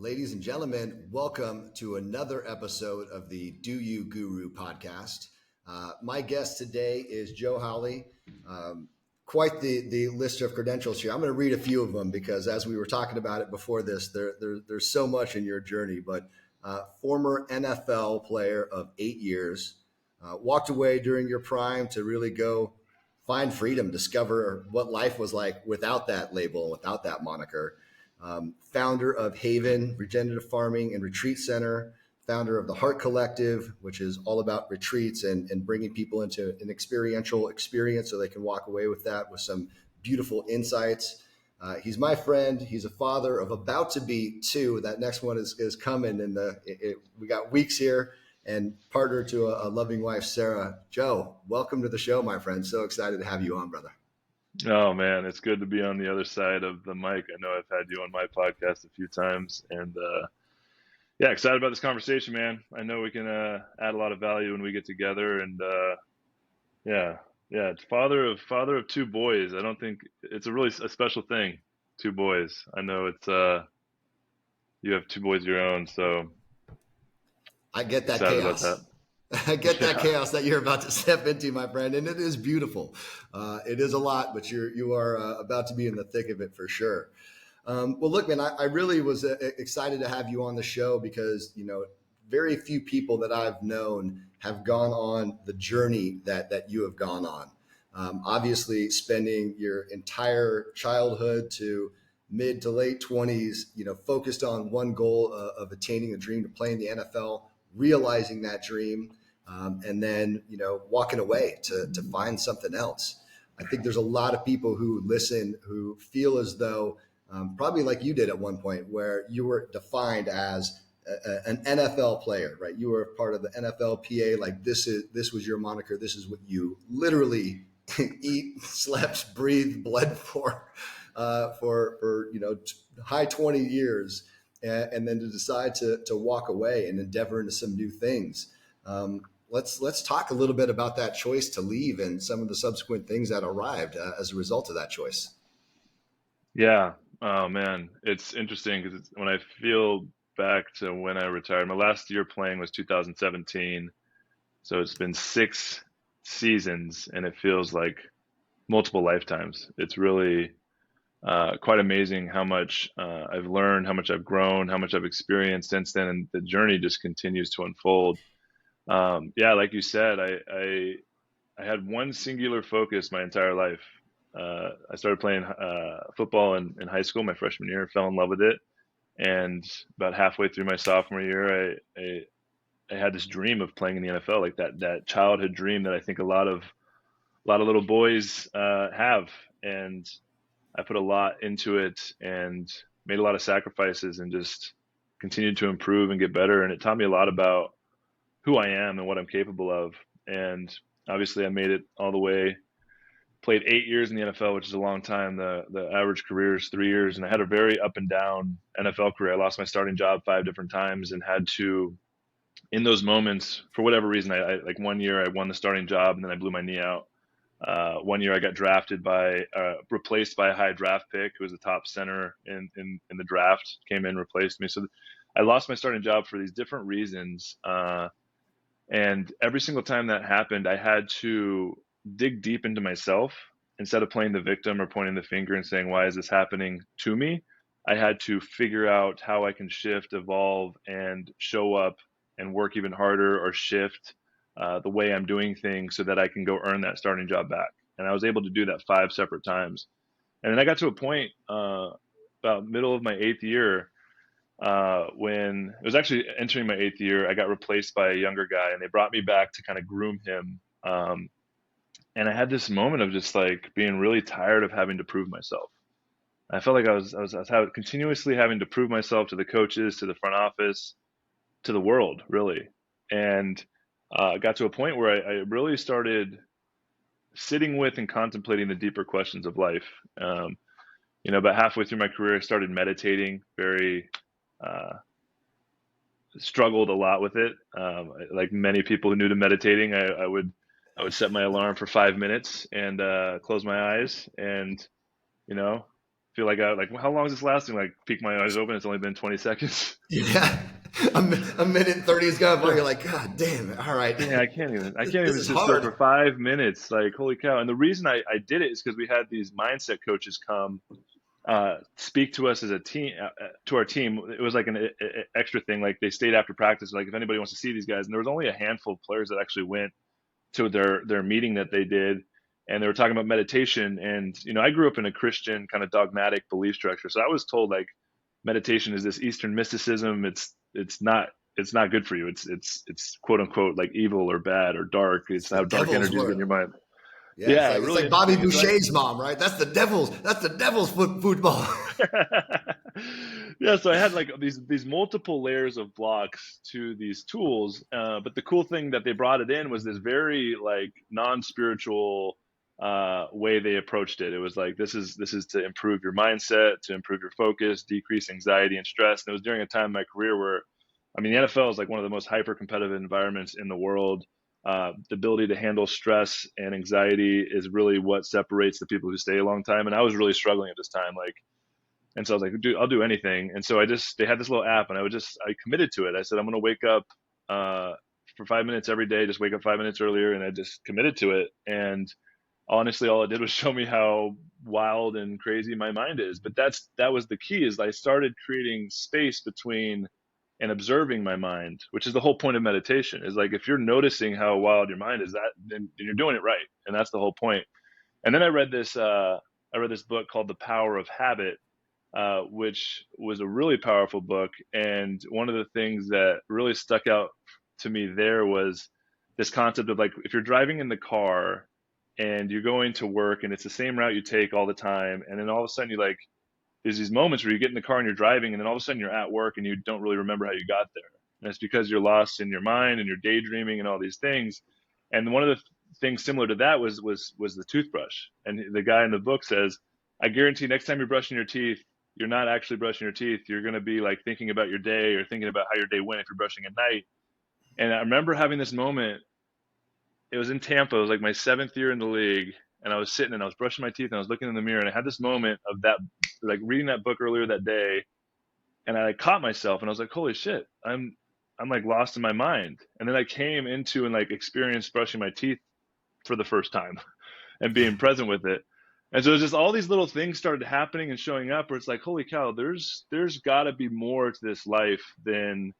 Ladies and gentlemen, welcome to another episode of the Do You Guru podcast. My guest today is Joe Hawley. Quite the list of credentials here. I'm going to read a few of them because as we were talking about it before this, there's so much in your journey. But former NFL player of 8 years, walked away during your prime to really go find freedom, discover what life was like without that label, without that moniker. Founder of Haven Regenerative Farming and Retreat Center, founder of the Heart Collective, which is all about retreats and bringing people into an experiential experience so they can walk away with that with some beautiful insights. He's my friend. He's a father of about to be 2. That next one is coming, and we got weeks here, and partner to a loving wife, Sarah. Joe, welcome to the show, my friend. So excited to have you on, brother. Oh man, it's good to be on the other side of the mic. I know I've had you on my podcast a few times, and yeah, excited about this conversation, man. I know we can add a lot of value when we get together, and yeah, it's father of 2 boys. I don't think it's a special thing. 2 boys. I know it's you have 2 boys of your own, so I get that excited chaos. about that. I get that chaos that you're about to step into, my friend, and it is beautiful. It is a lot, but you are about to be in the thick of it for sure. Well, look, man, I really was excited to have you on the show because, very few people that I've known have gone on the journey that you have gone on. Obviously, spending your entire childhood to mid to late 20s, focused on one goal of attaining a dream to play in the NFL, realizing that dream, and then, walking away to find something else. I think there's a lot of people who listen who feel as though, probably like you did at one point, where you were defined as an NFL player, right? You were part of the NFLPA. Like this was your moniker. This is what you literally eat, slept, breathed, bled for high 20 years. And then to decide to walk away and endeavor into some new things. Let's talk a little bit about that choice to leave and some of the subsequent things that arrived as a result of that choice. Yeah. Oh man, it's interesting because when I feel back to when I retired, my last year playing was 2017. So it's been 6 seasons, and it feels like multiple lifetimes. It's really quite amazing how much I've learned, how much I've grown, how much I've experienced since then, and the journey just continues to unfold. Yeah, like you said, I had one singular focus my entire life. I started playing football in high school, my freshman year, fell in love with it, and about halfway through my sophomore year, I had this dream of playing in the NFL, like that childhood dream that I think a lot of little boys have, and I put a lot into it and made a lot of sacrifices and just continued to improve and get better. And it taught me a lot about who I am and what I'm capable of. And obviously I made it all the way, played 8 years in the NFL, which is a long time. The average career is 3 years. And I had a very up and down NFL career. I lost my starting job 5 different times and had to, in those moments, for whatever reason, I like one year I won the starting job and then I blew my knee out. One year I got replaced by a high draft pick who was the top center in the draft, came in, replaced me. So I lost my starting job for these different reasons. And every single time that happened, I had to dig deep into myself instead of playing the victim or pointing the finger and saying, why is this happening to me? I had to figure out how I can shift, evolve, and show up and work even harder or shift the way I'm doing things so that I can go earn that starting job back. And I was able to do that 5 separate times. And then I got to a point about middle of my 8th year when it was actually entering my 8th year, I got replaced by a younger guy and they brought me back to kind of groom him. And I had this moment of just like being really tired of having to prove myself. I felt like I was continuously having to prove myself to the coaches, to the front office, to the world, really. And got to a point where I really started sitting with and contemplating the deeper questions of life. About halfway through my career, I started meditating, very struggled a lot with it. Like many people who are new to meditating, I would set my alarm for 5 minutes and close my eyes and, feel like well, how long is this lasting? Like peek my eyes open. It's only been 20 seconds. Yeah. A minute and 30 is gone by. You're like, God damn it. All right. Yeah, I can't This even is sit still hard. for 5 minutes. Like, holy cow. And the reason I did it is because we had these mindset coaches come speak to us as a team, to our team. It was like an extra thing. Like they stayed after practice. Like if anybody wants to see these guys, and there was only a handful of players that actually went to their meeting that they did, and they were talking about meditation. And I grew up in a Christian kind of dogmatic belief structure, so I was told like meditation is this Eastern mysticism. It's not good for you. It's quote unquote like evil or bad or dark. It's It's the how dark devil's energies get in work. your mind. Yeah, Yeah, it's really like Bobby interesting. And so Boucher's mom, right? That's the devil's football. yeah, so I had like these multiple layers of blocks to these tools, but the cool thing that they brought it in was this very like non-spiritual way they approached it. It was like this is to improve your mindset, to improve your focus, decrease anxiety and stress. And it was during a time in my career where, I mean, the NFL is like one of the most hyper competitive environments in the world. The ability to handle stress and anxiety is really what separates the people who stay a long time. And I was really struggling at this time, like, and so I was like, dude, I'll do anything. And so they had this little app, and I committed to it. I said, I'm going to wake up uh, for 5 minutes every day, just wake up 5 minutes earlier. And I just committed to it. And honestly, all it did was show me how wild and crazy my mind is. But that was the key, is I started creating space between and observing my mind, which is the whole point of meditation, is like, if you're noticing how wild your mind is, then you're doing it right. And that's the whole point. And then I read this book called The Power of Habit, which was a really powerful book. And one of the things that really stuck out to me there was this concept of like, if you're driving in the car and you're going to work and it's the same route you take all the time, and then all of a sudden you like, there's these moments where you get in the car and you're driving, and then all of a sudden you're at work and you don't really remember how you got there. And it's because you're lost in your mind and you're daydreaming and all these things. And one of the things similar to that was the toothbrush. And the guy in the book says, I guarantee next time you're brushing your teeth, you're not actually brushing your teeth. You're going to be like thinking about your day or thinking about how your day went if you're brushing at night. And I remember having this moment. It was in Tampa. It was like my 7th year in the league. And I was sitting and I was brushing my teeth and I was looking in the mirror, and I had this moment of that, like reading that book earlier that day. And I like, caught myself and I was like, holy shit, I'm like lost in my mind. And then I came into and like experienced brushing my teeth for the first time and being present with it. And so it's just all these little things started happening and showing up where it's like, holy cow, there's got to be more to this life than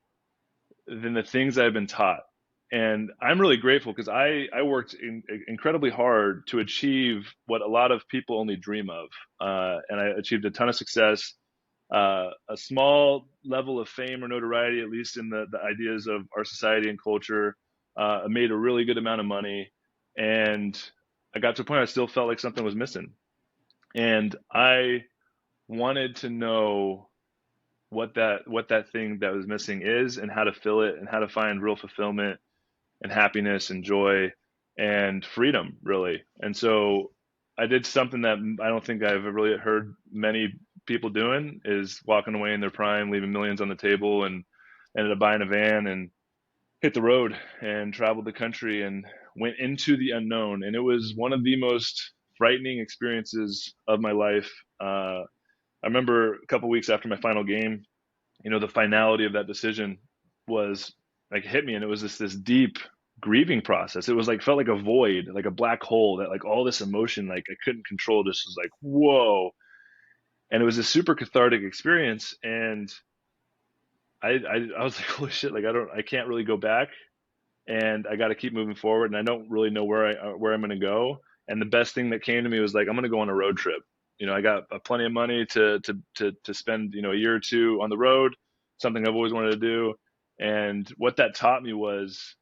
the things I've been taught. And I'm really grateful because I worked incredibly hard to achieve what a lot of people only dream of. And I achieved a ton of success, a small level of fame or notoriety, at least in the ideas of our society and culture. I made a really good amount of money. And I got to a point where I still felt like something was missing. And I wanted to know what that thing that was missing is, and how to fill it, and how to find real fulfillment and happiness and joy and freedom, really. And so I did something that I don't think I've really heard many people doing, is walking away in their prime, leaving millions on the table, and ended up buying a van and hit the road and traveled the country and went into the unknown. And it was one of the most frightening experiences of my life. I remember a couple weeks after my final game, the finality of that decision was like, hit me, and it was this deep grieving process. It was like, felt like a void, like a black hole, that like all this emotion like I couldn't control just was like, whoa. And it was a super cathartic experience. And I was like, holy shit, like I can't really go back, and I got to keep moving forward, and I don't really know where I'm going to go. And the best thing that came to me was like, I'm going to go on a road trip. I got plenty of money to spend, a year or two on the road, something I've always wanted to do. And what that taught me was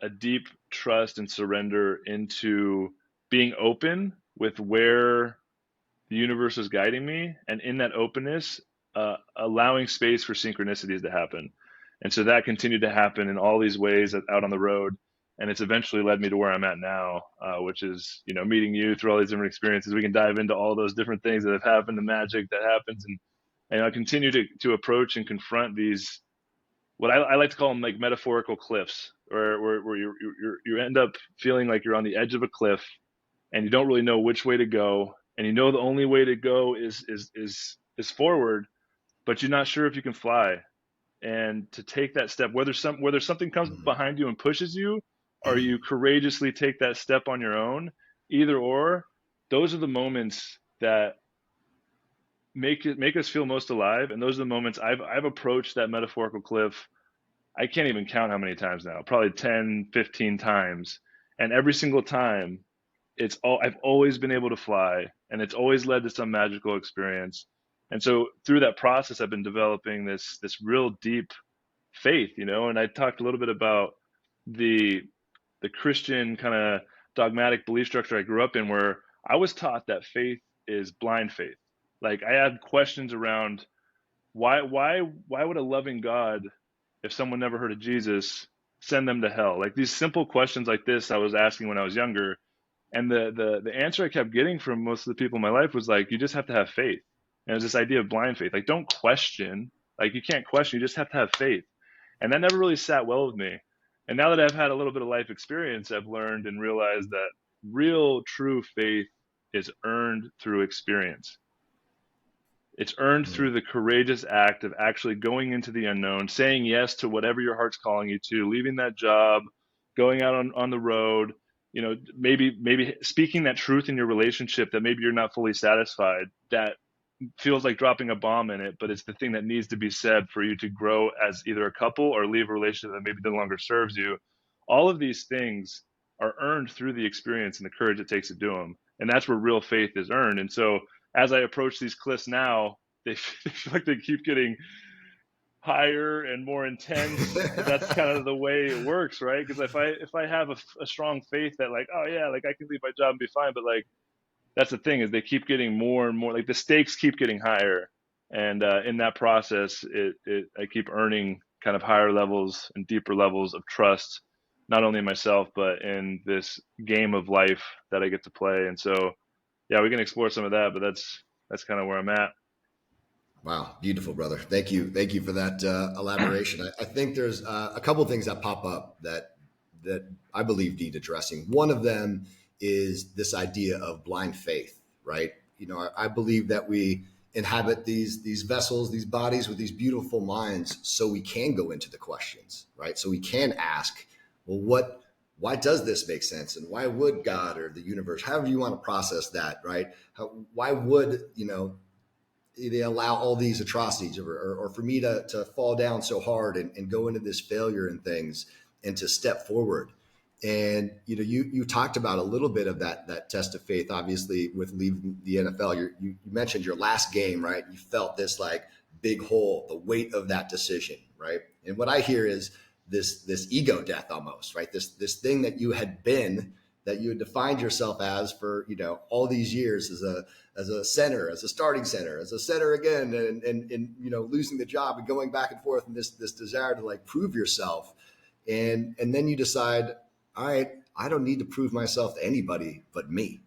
a deep trust and surrender into being open with where the universe was guiding me, and in that openness, allowing space for synchronicities to happen. And so that continued to happen in all these ways out on the road. And it's eventually led me to where I'm at now, which is, meeting you through all these different experiences. We can dive into all those different things that have happened, the magic that happens. And I continue to approach and confront these, what I like to call them like metaphorical cliffs, where you end up feeling like you're on the edge of a cliff and you don't really know which way to go. and you know the only way to go is forward, but you're not sure if you can fly. And to take that step, whether something comes Mhm. behind you and pushes you, or you courageously take that step on your own, either or, those are the moments that make us feel most alive. And those are the moments I've approached that metaphorical cliff. I can't even count how many times now, probably 10, 15 times. And every single time, I've always been able to fly, and it's always led to some magical experience. And so through that process, I've been developing this real deep faith, and I talked a little bit about the the Christian kind of dogmatic belief structure I grew up in, where I was taught that faith is blind faith. Like, I had questions around why would a loving God, if someone never heard of Jesus, send them to hell? Like, these simple questions like this I was asking when I was younger, and the answer I kept getting from most of the people in my life was like, you just have to have faith. And it was this idea of blind faith. Like, don't question. Like, you can't question, you just have to have faith. And that never really sat well with me. And now that I've had a little bit of life experience, I've learned and realized that real true faith is earned through experience. It's earned through the courageous act of actually going into the unknown, saying yes to whatever your heart's calling you to, leaving that job, going out on the road, maybe speaking that truth in your relationship that maybe you're not fully satisfied, that feels like dropping a bomb in it, but it's the thing that needs to be said for you to grow as either a couple or leave a relationship that maybe no longer serves you. All of these things are earned through the experience and the courage it takes to do them. And that's where real faith is earned. And so as I approach these cliffs now, they feel like they keep getting higher and more intense, but that's kind of the way it works, right? Because if I have a strong faith that, like, oh yeah, like I can leave my job and be fine, but like, that's the thing, is they keep getting more and more, like the stakes keep getting higher, and in that process, I keep earning kind of higher levels and deeper levels of trust, not only in myself but in this game of life that I get to play. And so, yeah, we can explore some of that, but that's kind of where I'm at. Wow, beautiful, brother. Thank you for that elaboration. I think there's a couple of things that pop up that I believe need addressing. One of them is this idea of blind faith, right? I believe that we inhabit these vessels, these bodies with these beautiful minds, so we can go into the questions, right? So we can ask, well, why does this make sense, and why would God or the universe, however you want to process that, right? Why would they allow all these atrocities, or for me to fall down so hard and go into this failure and things, and to step forward. And you talked about a little bit of that test of faith, obviously, with leaving the NFL. You mentioned your last game, right? You felt this like big hole, the weight of that decision, right? And what I hear is this ego death almost, right? This thing that you had been, that you had defined yourself as for all these years, as a center, as a starting center, as a center again, and losing the job and going back and forth, and this desire to like prove yourself, and then you decide, all right, I don't need to prove myself to anybody but me.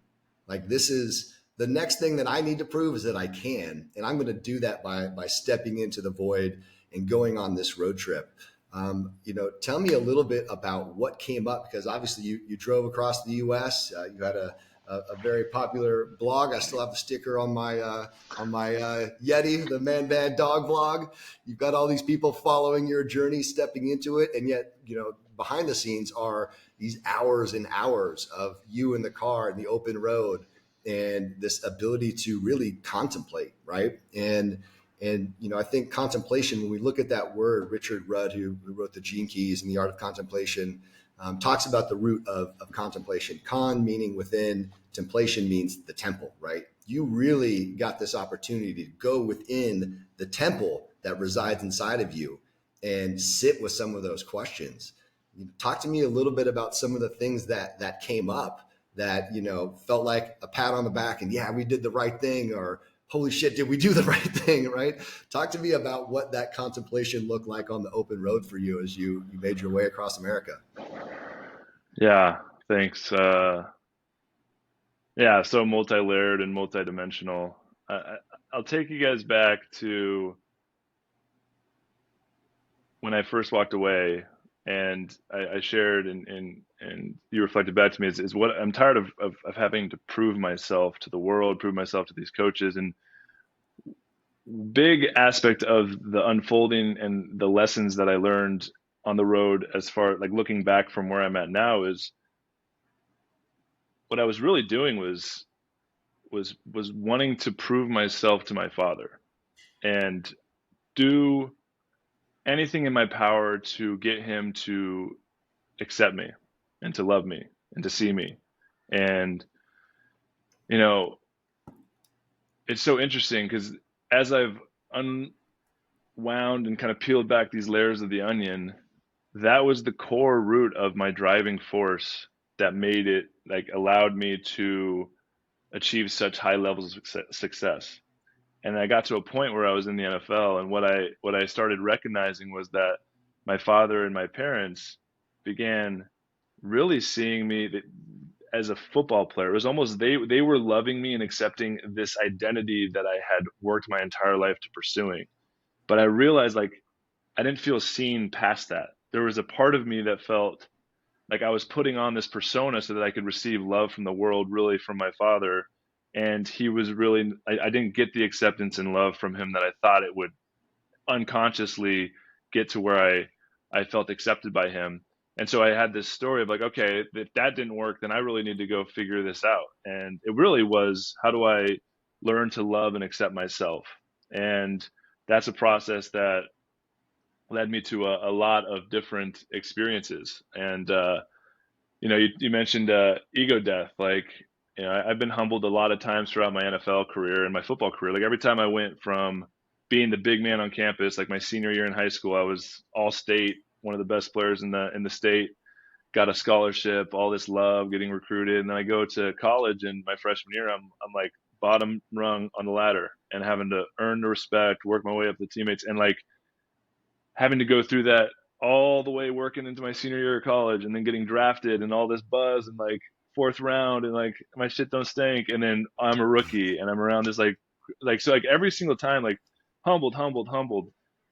Like, this is the next thing that I need to prove, is that I can, and I'm going to do that by stepping into the void and going on this road trip. Tell me a little bit about what came up, because obviously you drove across the U.S. You had a very popular blog. I still have the sticker on my Yeti, the Man Bad Dog vlog. You've got all these people following your journey, stepping into it, and yet behind the scenes are these hours and hours of you in the car in the open road, and this ability to really contemplate, right? And I think contemplation, when we look at that word, Richard Rudd, who wrote the Gene Keys and the Art of Contemplation, talks about the root of contemplation. Con meaning within, templation means the temple, right? You really got this opportunity to go within the temple that resides inside of you and sit with some of those questions. Talk to me a little bit about some of the things that came up that felt like a pat on the back, and yeah, we did the right thing, or holy shit, did we do the right thing, right? Talk to me about what that contemplation looked like on the open road for you as you made your way across America. Yeah, thanks. Yeah, so multi-layered and multi-dimensional. I'll take you guys back to when I first walked away And I shared, and you reflected back to me, is what I'm tired of having to prove myself to the world, prove myself to these coaches. And big aspect of the unfolding and the lessons that I learned on the road, as far like looking back from where I'm at now, is what I was really doing was wanting to prove myself to my father and do anything in my power to get him to accept me and to love me and to see me. And you know, it's so interesting because as I've unwound and kind of peeled back these layers of the onion, that was the core root of my driving force that made it, like, allowed me to achieve such high levels of success. And I got to a point where I was in the NFL, and what I started recognizing was that my father and my parents began really seeing me as a football player. It was almost they were loving me and accepting this identity that I had worked my entire life to pursuing. But I realized, like, I didn't feel seen past that. There was a part of me that felt like I was putting on this persona so that I could receive love from the world, really from my father. And he was really, I didn't get the acceptance and love from him that I thought it would unconsciously get to where I felt accepted by him. And so I had this story of like, okay, if that didn't work, then I really need to go figure this out. And it really was, how do I learn to love and accept myself? And that's a process that led me to a lot of different experiences. And you mentioned ego death. Like, I've been humbled a lot of times throughout my NFL career and my football career. Like every time I went from being the big man on campus, like my senior year in high school, I was all state, one of the best players in the state, got a scholarship, all this love, getting recruited, and then I go to college, and my freshman year, I'm like bottom rung on the ladder and having to earn the respect, work my way up the teammates, and like having to go through that all the way working into my senior year of college and then getting drafted and all this buzz and like fourth round and like my shit don't stink, and then I'm a rookie and I'm around this like so like every single time, like humbled,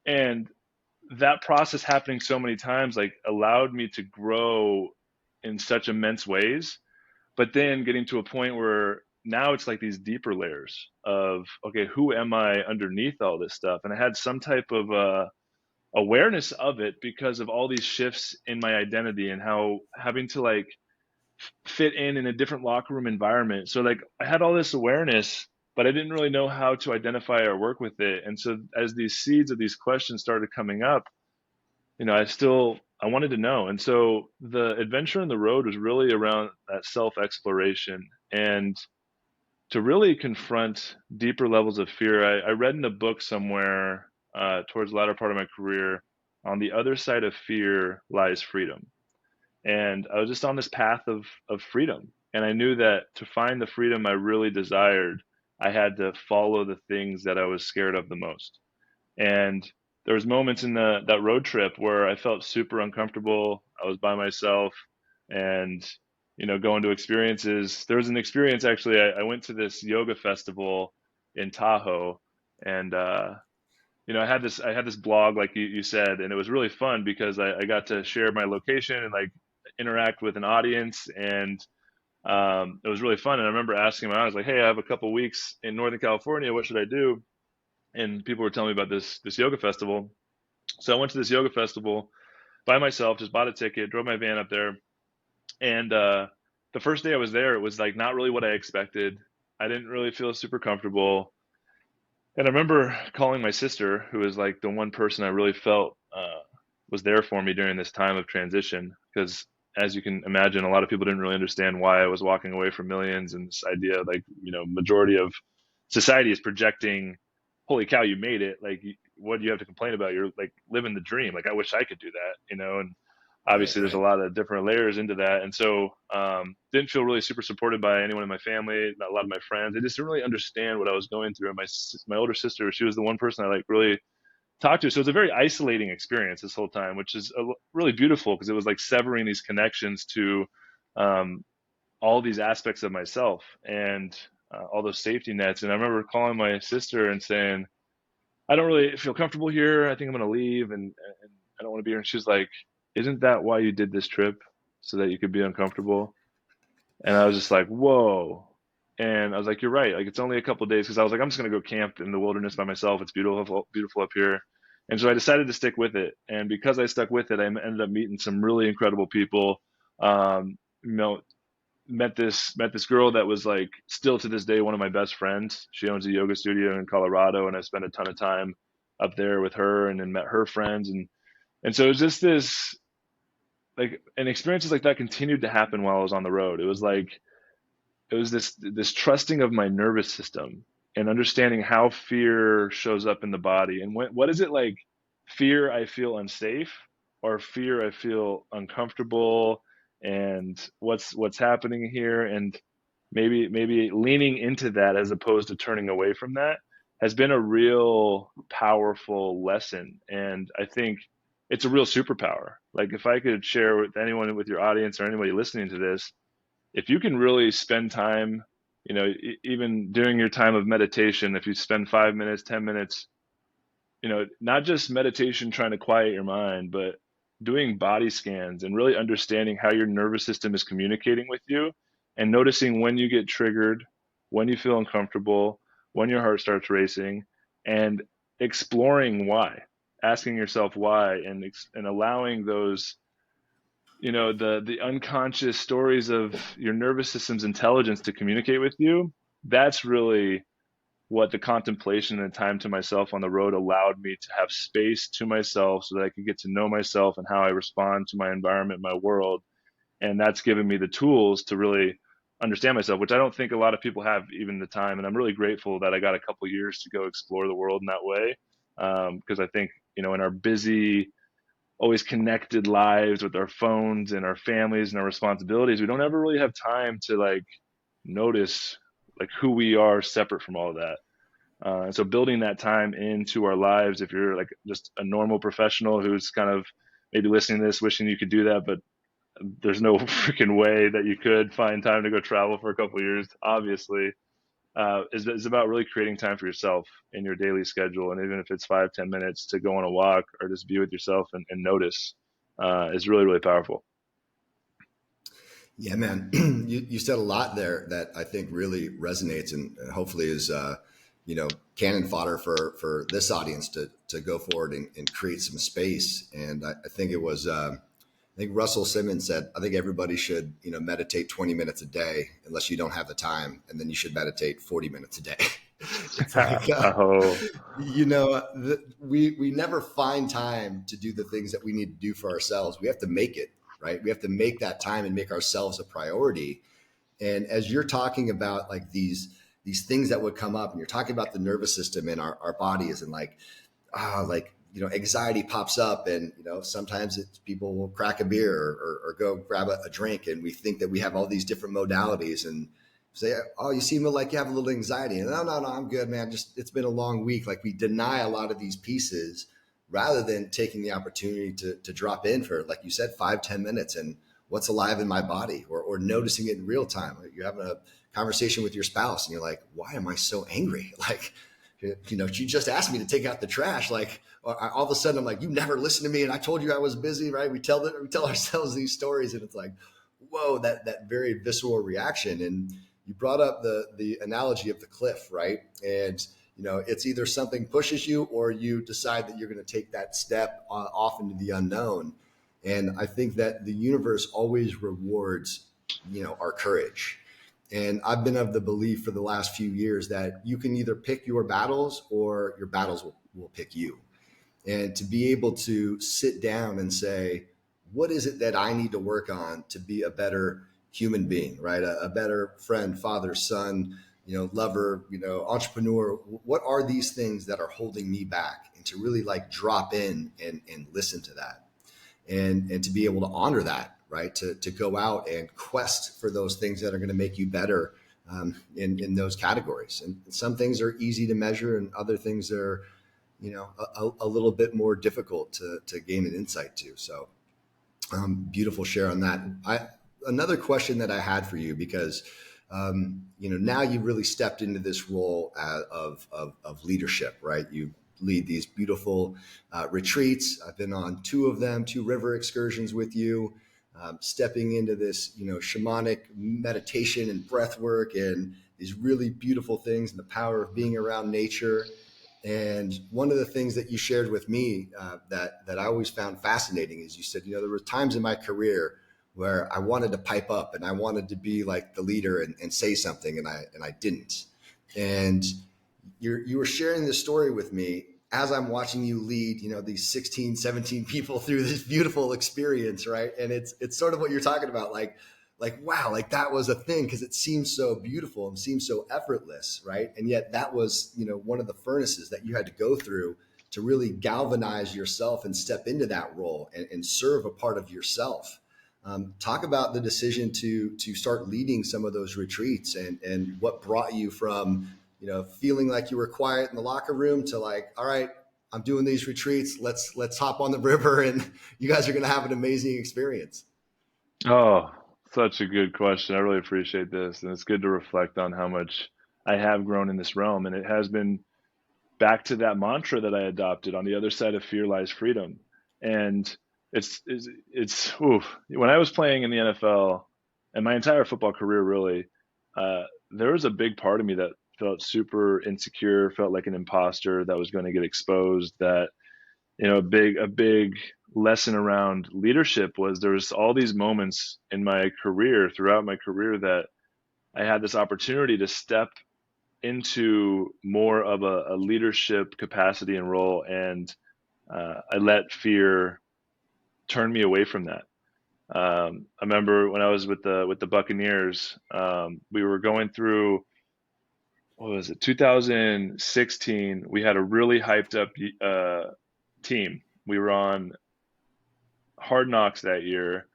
and that process happening so many times like allowed me to grow in such immense ways. But then getting to a point where now it's like these deeper layers of, okay, who am I underneath all this stuff? And I had some type of awareness of it because of all these shifts in my identity and how having to like fit in a different locker room environment. So like I had all this awareness, but I didn't really know how to identify or work with it. And so as these seeds of these questions started coming up, I wanted to know. And so the adventure on the road was really around that self exploration and to really confront deeper levels of fear. I read in a book somewhere towards the latter part of my career, on the other side of fear lies freedom. And I was just on this path of freedom. And I knew that to find the freedom I really desired, I had to follow the things that I was scared of the most. And there was moments in that road trip where I felt super uncomfortable. I was by myself, and going to experiences. There was an experience actually. I went to this yoga festival in Tahoe, and I had this blog like you said, and it was really fun because I got to share my location and like interact with an audience, and it was really fun. And I remember asking him, I was like, "Hey, I have a couple weeks in Northern California. What should I do?" And people were telling me about this yoga festival. So I went to this yoga festival by myself, just bought a ticket, drove my van up there, and the first day I was there, it was like not really what I expected. I didn't really feel super comfortable. And I remember calling my sister, who was like the one person I really felt was there for me during this time of transition. Because as you can imagine, a lot of people didn't really understand why I was walking away from millions, and this idea, like, majority of society is projecting, "Holy cow, you made it! Like, what do you have to complain about? You're like living the dream. Like, I wish I could do that." And Right, obviously, there's a right. lot of different layers into that. And so, didn't feel really super supported by anyone in my family, not a lot of my friends. They just didn't really understand what I was going through. And my older sister, she was the one person I like really talked to. So it was a very isolating experience this whole time, which is really beautiful because it was like severing these connections to um, all these aspects of myself and all those safety nets. And I remember calling my sister and saying, "I don't really feel comfortable here. I think I'm going to leave, and I don't want to be here." And she was like, isn't that why you did this trip? So that you could be uncomfortable? And I was just like, whoa. And I was like, you're right. Like, it's only a couple of days because I was like, I'm just going to go camp in the wilderness by myself. It's beautiful, beautiful up here. And so I decided to stick with it. And because I stuck with it, I ended up meeting some really incredible people. You know, met this girl that was like still to this day one of my best friends. She owns a yoga studio in Colorado, and I spent a ton of time up there with her, and then met her friends, and so it was just this like, and experiences like that continued to happen while I was on the road. It was like it was this trusting of my nervous system and understanding how fear shows up in the body, and what is it like, fear I feel unsafe, or fear I feel uncomfortable, and what's happening here, and maybe leaning into that as opposed to turning away from that has been a real powerful lesson. And I think it's a real superpower. Like, if I could share with anyone, with your audience or anybody listening to this, if you can really spend time, even during your time of meditation, if you spend 5 minutes, 10 minutes, not just meditation trying to quiet your mind, but doing body scans and really understanding how your nervous system is communicating with you, and noticing when you get triggered, when you feel uncomfortable, when your heart starts racing, and exploring why, asking yourself why, and allowing those, the unconscious stories of your nervous system's intelligence to communicate with you. That's really what the contemplation and time to myself on the road allowed me to have space to myself, so that I could get to know myself and how I respond to my environment, my world. And that's given me the tools to really understand myself, which I don't think a lot of people have even the time. And I'm really grateful that I got a couple years to go explore the world in that way. Because I think, in our busy, always connected lives with our phones and our families and our responsibilities, we don't ever really have time to like notice like who we are separate from all of that. And so building that time into our lives, if you're like just a normal professional who's kind of maybe listening to this, wishing you could do that, but there's no freaking way that you could find time to go travel for a couple of years, obviously, is about really creating time for yourself in your daily schedule. And even if it's 5, 10 minutes to go on a walk or just be with yourself and notice, is really, really powerful. Yeah, man, you said a lot there that I think really resonates, and hopefully is cannon fodder for this audience to go forward and create some space. And I think it was I think Russell Simmons said, I think everybody should meditate 20 minutes a day unless you don't have the time, and then you should meditate 40 minutes a day. It's like Oh, we never find time to do the things that we need to do for ourselves. We have to make it, right? We have to make that time and make ourselves a priority. And as you're talking about like these things that would come up, and you're talking about the nervous system and our bodies, and anxiety pops up, and sometimes it's people will crack a beer or go grab a drink, and we think that we have all these different modalities, and say, oh, you seem like you have a little anxiety, and no, I'm good, man, just it's been a long week. Like, we deny a lot of these pieces rather than taking the opportunity to drop in for, like you said, 5, 10 minutes, and what's alive in my body, or noticing it in real time. You're having a conversation with your spouse and you're like, why am I so angry? Like, she just asked me to take out the trash. Like, all of a sudden I'm like, you never listened to me, and I told you I was busy, right? We tell ourselves these stories, and it's like, whoa, that very visceral reaction. And you brought up the analogy of the cliff, right? And it's either something pushes you, or you decide that you're going to take that step off into the unknown. And I think that the universe always rewards our courage. And I've been of the belief for the last few years that you can either pick your battles, or your battles will pick you. And to be able to sit down and say, what is it that I need to work on to be a better human being, right? A better friend, father, son, lover, entrepreneur. What are these things that are holding me back? And to really like drop in and listen to that, and to be able to honor that, right? To go out and quest for those things that are going to make you better in those categories. And some things are easy to measure, and other things are, a little bit more difficult to gain an insight to. So beautiful share on that. Another question that I had for you, because now you've really stepped into this role of leadership, right? You've lead these beautiful retreats. I've been on two of them, two river excursions with you, stepping into this, shamanic meditation and breath work and these really beautiful things and the power of being around nature. And one of the things that you shared with me that I always found fascinating is you said, there were times in my career where I wanted to pipe up and I wanted to be like the leader and say something, and I didn't. And you were sharing this story with me as I'm watching you lead, these 16, 17 people through this beautiful experience, right? And it's sort of what you're talking about, like wow, like that was a thing because it seems so beautiful and seems so effortless, right? And yet that was, one of the furnaces that you had to go through to really galvanize yourself and step into that role and serve a part of yourself. Talk about the decision to start leading some of those retreats and what brought you from feeling like you were quiet in the locker room to like, all right, I'm doing these retreats. Let's hop on the river and you guys are going to have an amazing experience. Oh, such a good question. I really appreciate this. And it's good to reflect on how much I have grown in this realm. And it has been back to that mantra that I adopted: on the other side of fear lies freedom. And oof. When I was playing in the NFL and my entire football career, really, there was a big part of me that felt super insecure, felt like an imposter that was going to get exposed. That, a big lesson around leadership was there was all these moments in my career, throughout my career, that I had this opportunity to step into more of a leadership capacity and role, and I let fear turn me away from that. I remember when I was with the Buccaneers, we were going through, what was it, 2016. We had a really hyped up team. We were on Hard Knocks that year.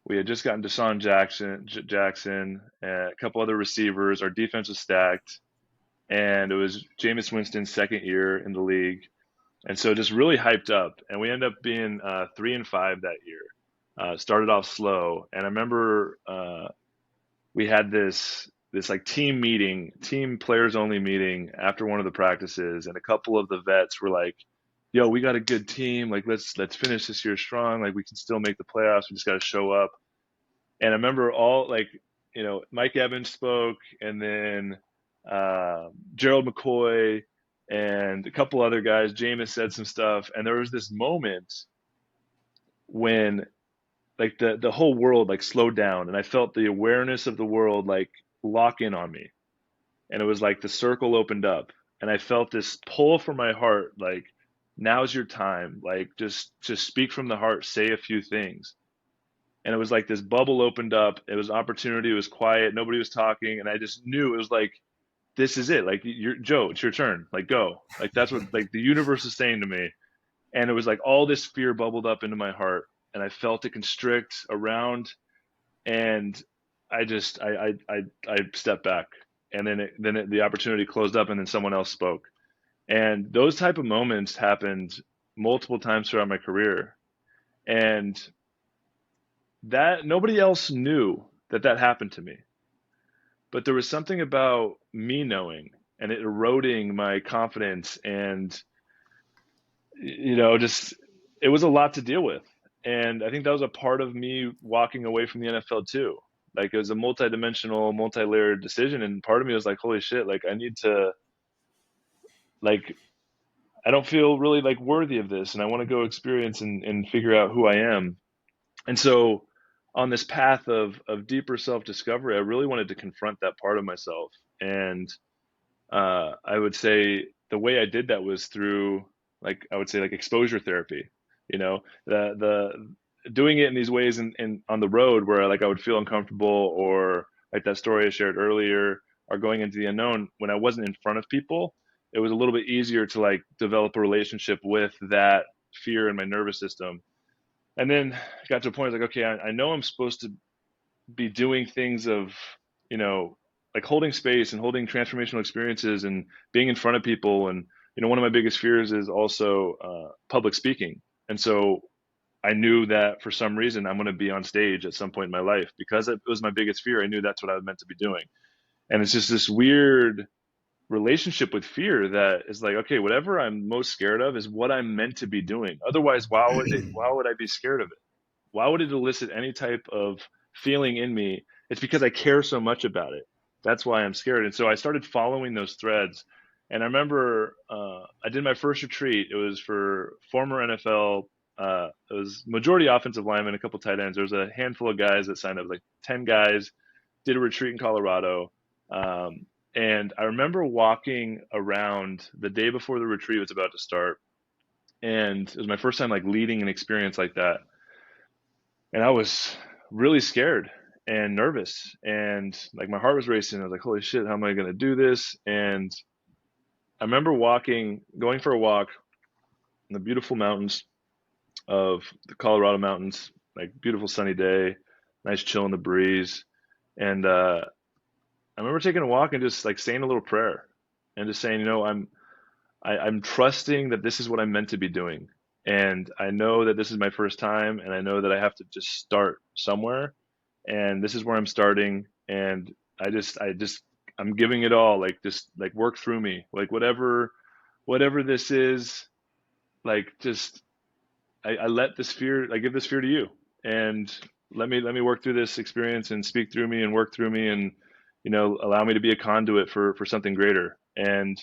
We had just gotten Deshaun Jackson, and a couple other receivers. Our defense was stacked, and it was Jameis Winston's second year in the league, and so just really hyped up. And we ended up being 3-5 that year. Started off slow, and I remember we had this like team meeting, team players only meeting after one of the practices, and a couple of the vets were like, "Yo, we got a good team. Like, let's finish this year strong. Like, we can still make the playoffs. We just got to show up." And I remember all, like, Mike Evans spoke, and then Gerald McCoy and a couple other guys. Jameis said some stuff, and there was this moment when, like, the whole world like slowed down, and I felt the awareness of the world like lock in on me, and it was like the circle opened up, and I felt this pull from my heart, like, now's your time, like, just speak from the heart, say a few things. And it was like this bubble opened up. It was opportunity. It was quiet. Nobody was talking, and I just knew it was like, this is it. Like, you're Joe. It's your turn. Like, go. Like, that's what, like, the universe is saying to me. And it was like all this fear bubbled up into my heart, and I felt it constrict around, and I stepped back, and the opportunity closed up, and then someone else spoke. And those type of moments happened multiple times throughout my career, and that nobody else knew that happened to me. But there was something about me knowing, and it eroding my confidence, and just, it was a lot to deal with. And I think that was a part of me walking away from the NFL too. Like, it was a multi-dimensional, multi-layered decision, and part of me was like, holy shit, like, I need to, like, I don't feel really like worthy of this, and I want to go experience and figure out who I am. And so, on this path of deeper self-discovery, I really wanted to confront that part of myself. And I would say the way I did that was through, like, I would say, like, exposure therapy. The doing it in these ways, in on the road, where, like, I would feel uncomfortable, or like that story I shared earlier, or going into the unknown when I wasn't in front of people. It was a little bit easier to, like, develop a relationship with that fear in my nervous system. And then I got to a point, like, okay, I know I'm supposed to be doing things of, you know, like holding space and holding transformational experiences and being in front of people. And, one of my biggest fears is also public speaking. And so I knew that for some reason I'm going to be on stage at some point in my life, because it was my biggest fear. I knew that's what I was meant to be doing. And it's just this weird relationship with fear that is like, okay, whatever I'm most scared of is what I'm meant to be doing. Otherwise, why would I be scared of it? Why would it elicit any type of feeling in me? It's because I care so much about it. That's why I'm scared. And so I started following those threads. And I remember I did my first retreat. It was for former NFL. It was majority offensive linemen, a couple tight ends. There was a handful of guys that signed up, like 10 guys. Did a retreat in Colorado. And I remember walking around the day before the retreat was about to start. And it was my first time like leading an experience like that, and I was really scared and nervous, and like my heart was racing. I was like, holy shit, how am I going to do this? And I remember going for a walk in the beautiful mountains of the Colorado mountains, like beautiful sunny day, nice chill in the breeze. And I remember taking a walk and just like saying a little prayer and just saying, I'm trusting that this is what I'm meant to be doing. And I know that this is my first time, and I know that I have to just start somewhere. And this is where I'm starting. And I'm giving it all, like, just like work through me, like whatever this is, like, just, I let this fear, I give this fear to you, and let me work through this experience and speak through me and work through me, and, allow me to be a conduit for something greater. And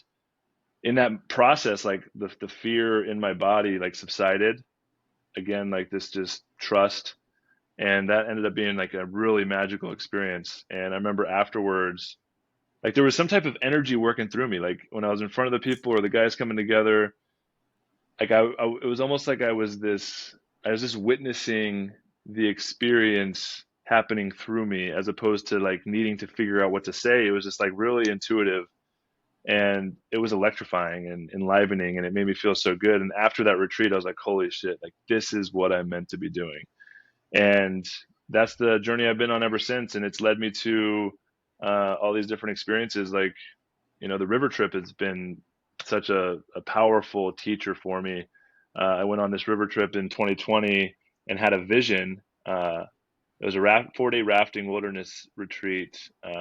in that process, like the fear in my body like subsided again, like this just trust, and that ended up being like a really magical experience. And I remember afterwards, like there was some type of energy working through me, like when I was in front of the people or the guys coming together, like it was almost like I was just witnessing the experience happening through me, as opposed to like needing to figure out what to say. It was just like really intuitive, and it was electrifying and enlivening, and it made me feel so good. And after that retreat, I was like, holy shit, like this is what I'm meant to be doing. And that's the journey I've been on ever since, and it's led me to all these different experiences. Like, the river trip has been such a powerful teacher for me. I went on this river trip in 2020 and had a vision. It was a 4-day rafting wilderness retreat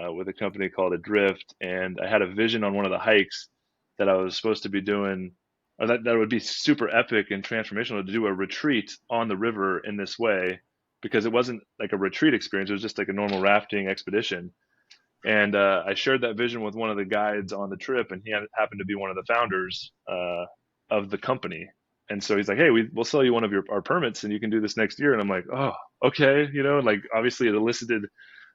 with a company called Adrift, and I had a vision on one of the hikes that I was supposed to be doing, or that would be super epic and transformational, to do a retreat on the river in this way, because it wasn't like a retreat experience; it was just like a normal rafting expedition. And I shared that vision with one of the guides on the trip, and happened to be one of the founders of the company. And so he's like, "Hey, we'll sell you one of our permits, and you can do this next year." And I'm like, "Oh, okay." Like obviously it elicited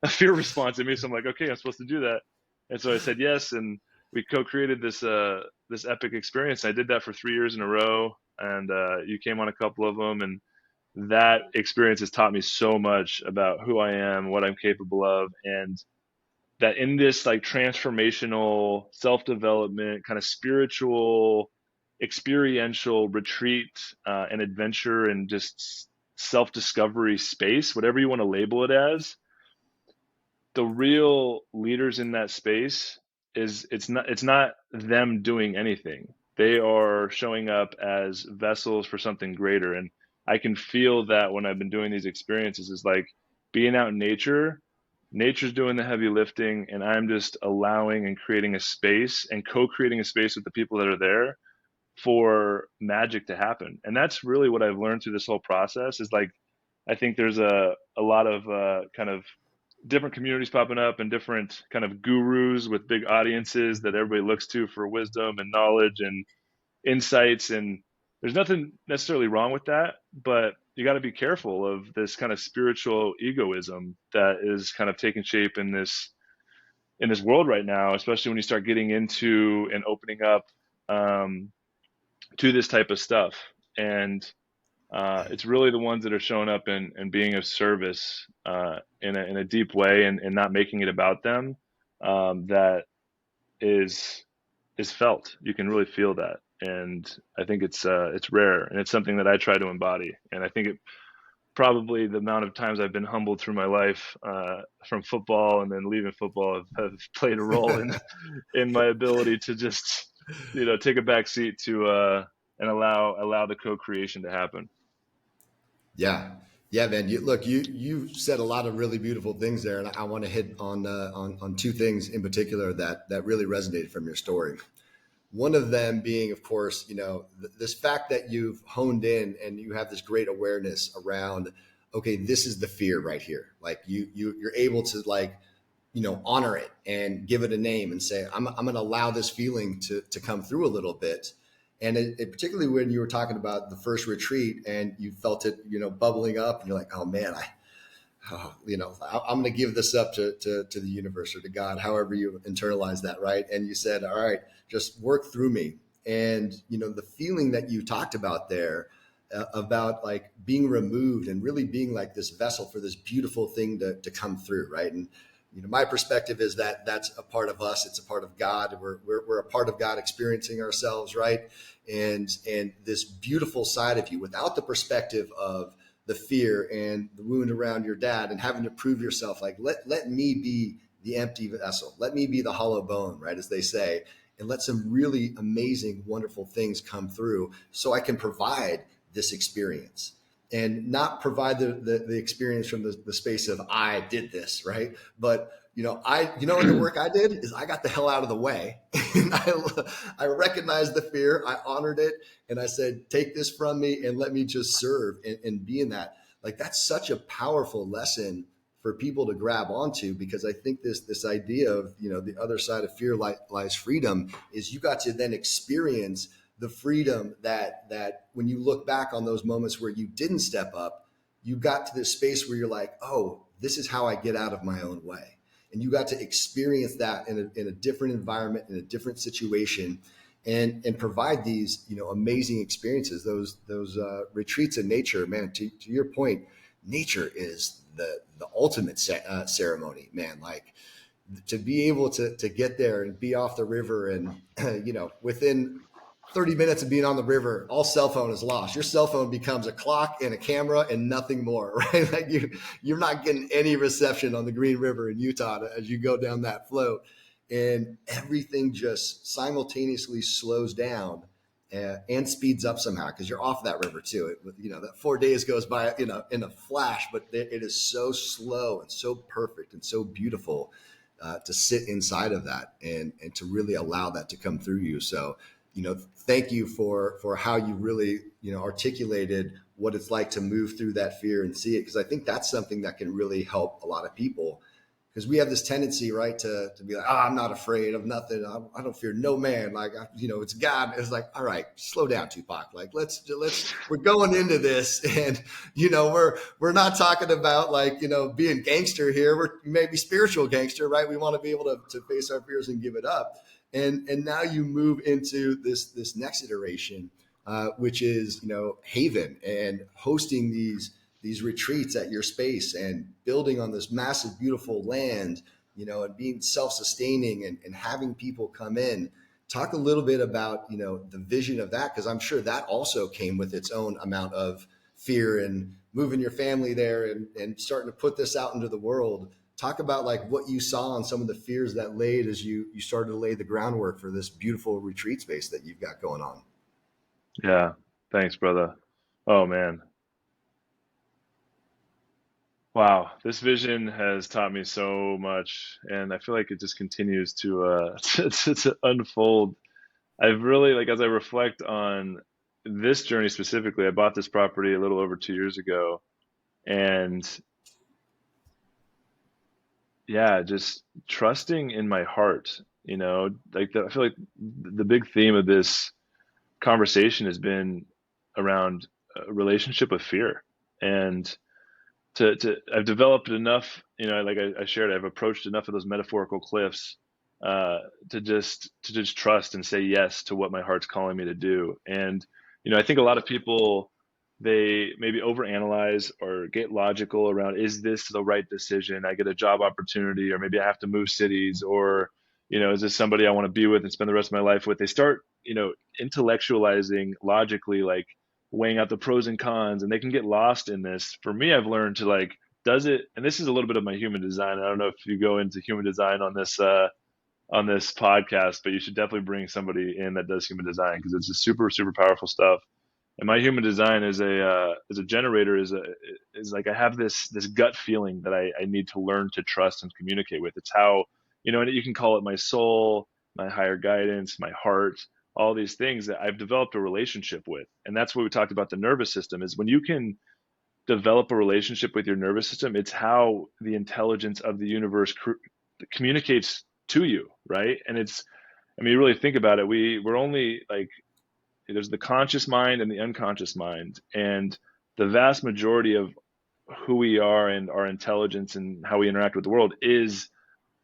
a fear response in me, so I'm like, "Okay, I'm supposed to do that." And so I said yes, and we co-created this epic experience. I did that for 3 years in a row, and you came on a couple of them, and that experience has taught me so much about who I am, what I'm capable of, and that in this like transformational self-development kind of spiritual experiential retreat and adventure and just self-discovery space, whatever you want to label it as, the real leaders in that space it's not them doing anything. They are showing up as vessels for something greater. And I can feel that when I've been doing these experiences, is like being out in nature's doing the heavy lifting, and I'm just allowing and creating a space and co-creating a space with the people that are there for magic to happen. And that's really what I've learned through this whole process, is like I think there's a lot of kind of different communities popping up, and different kind of gurus with big audiences that everybody looks to for wisdom and knowledge and insights. And there's nothing necessarily wrong with that, but you got to be careful of this kind of spiritual egoism that is kind of taking shape in this world right now, especially when you start getting into and opening up um, to this type of stuff. And it's really the ones that are showing up and being of service in a deep way, and not making it about them, that is is felt. You can really feel that, and I think it's rare, and it's something that I try to embody. And I think it probably, the amount of times I've been humbled through my life from football and then leaving football have played a role in my ability to just take a back seat to and allow the co-creation to happen. Yeah. Yeah, man. You said a lot of really beautiful things there, and I want to hit on two things in particular that really resonated from your story. One of them being, of course, this fact that you've honed in and you have this great awareness around, okay, this is the fear right here. Like you're able to like, honor it and give it a name and say, I'm going to allow this feeling to come through a little bit. And particularly when you were talking about the first retreat and you felt it, bubbling up and you're like, oh man, I'm going to give this up to the universe or to God, however you internalize that, right? And you said, all right, just work through me. And, the feeling that you talked about there about like being removed and really being like this vessel for this beautiful thing to come through, right? And, my perspective is that that's a part of us. It's a part of God. We're a part of God experiencing ourselves, right? And this beautiful side of you without the perspective of the fear and the wound around your dad and having to prove yourself, like let me be the empty vessel, let me be the hollow bone, right, as they say, and let some really amazing wonderful things come through so I can provide this experience and not provide the experience from the space of I did this, right? But the work I did is I got the hell out of the way. And I recognized the fear, I honored it, and I said, take this from me and let me just serve and be in that. Like that's such a powerful lesson for people to grab onto, because I think this idea of, the other side of fear lies freedom, is you got to then experience the freedom that when you look back on those moments where you didn't step up, you got to this space where you're like, oh, this is how I get out of my own way. And you got to experience that in a different environment, in a different situation, and provide these, amazing experiences. Those retreats in nature, man. To your point, nature is the ultimate ceremony, man. Like to be able to get there and be off the river, and within 30 minutes of being on the river, all cell phone is lost. Your cell phone becomes a clock and a camera and nothing more, right? Like you're not getting any reception on the Green River in Utah as you go down that float. And everything just simultaneously slows down and speeds up somehow because you're off that river too. That 4 days goes by, in a flash, but it is so slow and so perfect and so beautiful to sit inside of that and to really allow that to come through you. So, thank you for how you really, articulated what it's like to move through that fear and see it. Because I think that's something that can really help a lot of people, because we have this tendency, right, to be like, oh, I'm not afraid of nothing. I don't fear no man. Like, it's God. It's like, all right, slow down, Tupac. Like, we're going into this, and we're not talking about like being gangster here. We're maybe spiritual gangster, right? We want to be able to face our fears and give it up. And now you move into this next iteration, which is Haven, and hosting these retreats at your space and building on this massive, beautiful land, and being self-sustaining and having people come in. Talk a little bit about, the vision of that, because I'm sure that also came with its own amount of fear and moving your family there and starting to put this out into the world. Talk about like what you saw and some of the fears that laid as you started to lay the groundwork for this beautiful retreat space that you've got going on. Yeah, thanks, brother. Oh man. Wow, this vision has taught me so much, and I feel like it just continues to to unfold. I've really, like, as I reflect on this journey specifically, I bought this property a little over 2 years ago, and yeah, just trusting in my heart, I feel like the big theme of this conversation has been around a relationship with fear. And I've developed enough, like I shared, I've approached enough of those metaphorical cliffs to just trust and say yes to what my heart's calling me to do. And I think a lot of people, they maybe overanalyze or get logical around, is this the right decision? I get a job opportunity, or maybe I have to move cities, or is this somebody I want to be with and spend the rest of my life with? They start intellectualizing logically, like weighing out the pros and cons, and they can get lost in this. For me, I've learned to like, does it, and this is a little bit of my human design. I don't know if you go into human design on this podcast, but you should definitely bring somebody in that does human design, because it's just super, super powerful stuff. And my human design as a generator is like I have this gut feeling that I need to learn to trust and communicate with. It's how, and you can call it my soul, my higher guidance, my heart, all these things that I've developed a relationship with. And that's what we talked about the nervous system is when you can develop a relationship with your nervous system, it's how the intelligence of the universe communicates to you, right? And it's, I mean, you really think about it, we're only like there's the conscious mind and the unconscious mind, and the vast majority of who we are and our intelligence and how we interact with the world is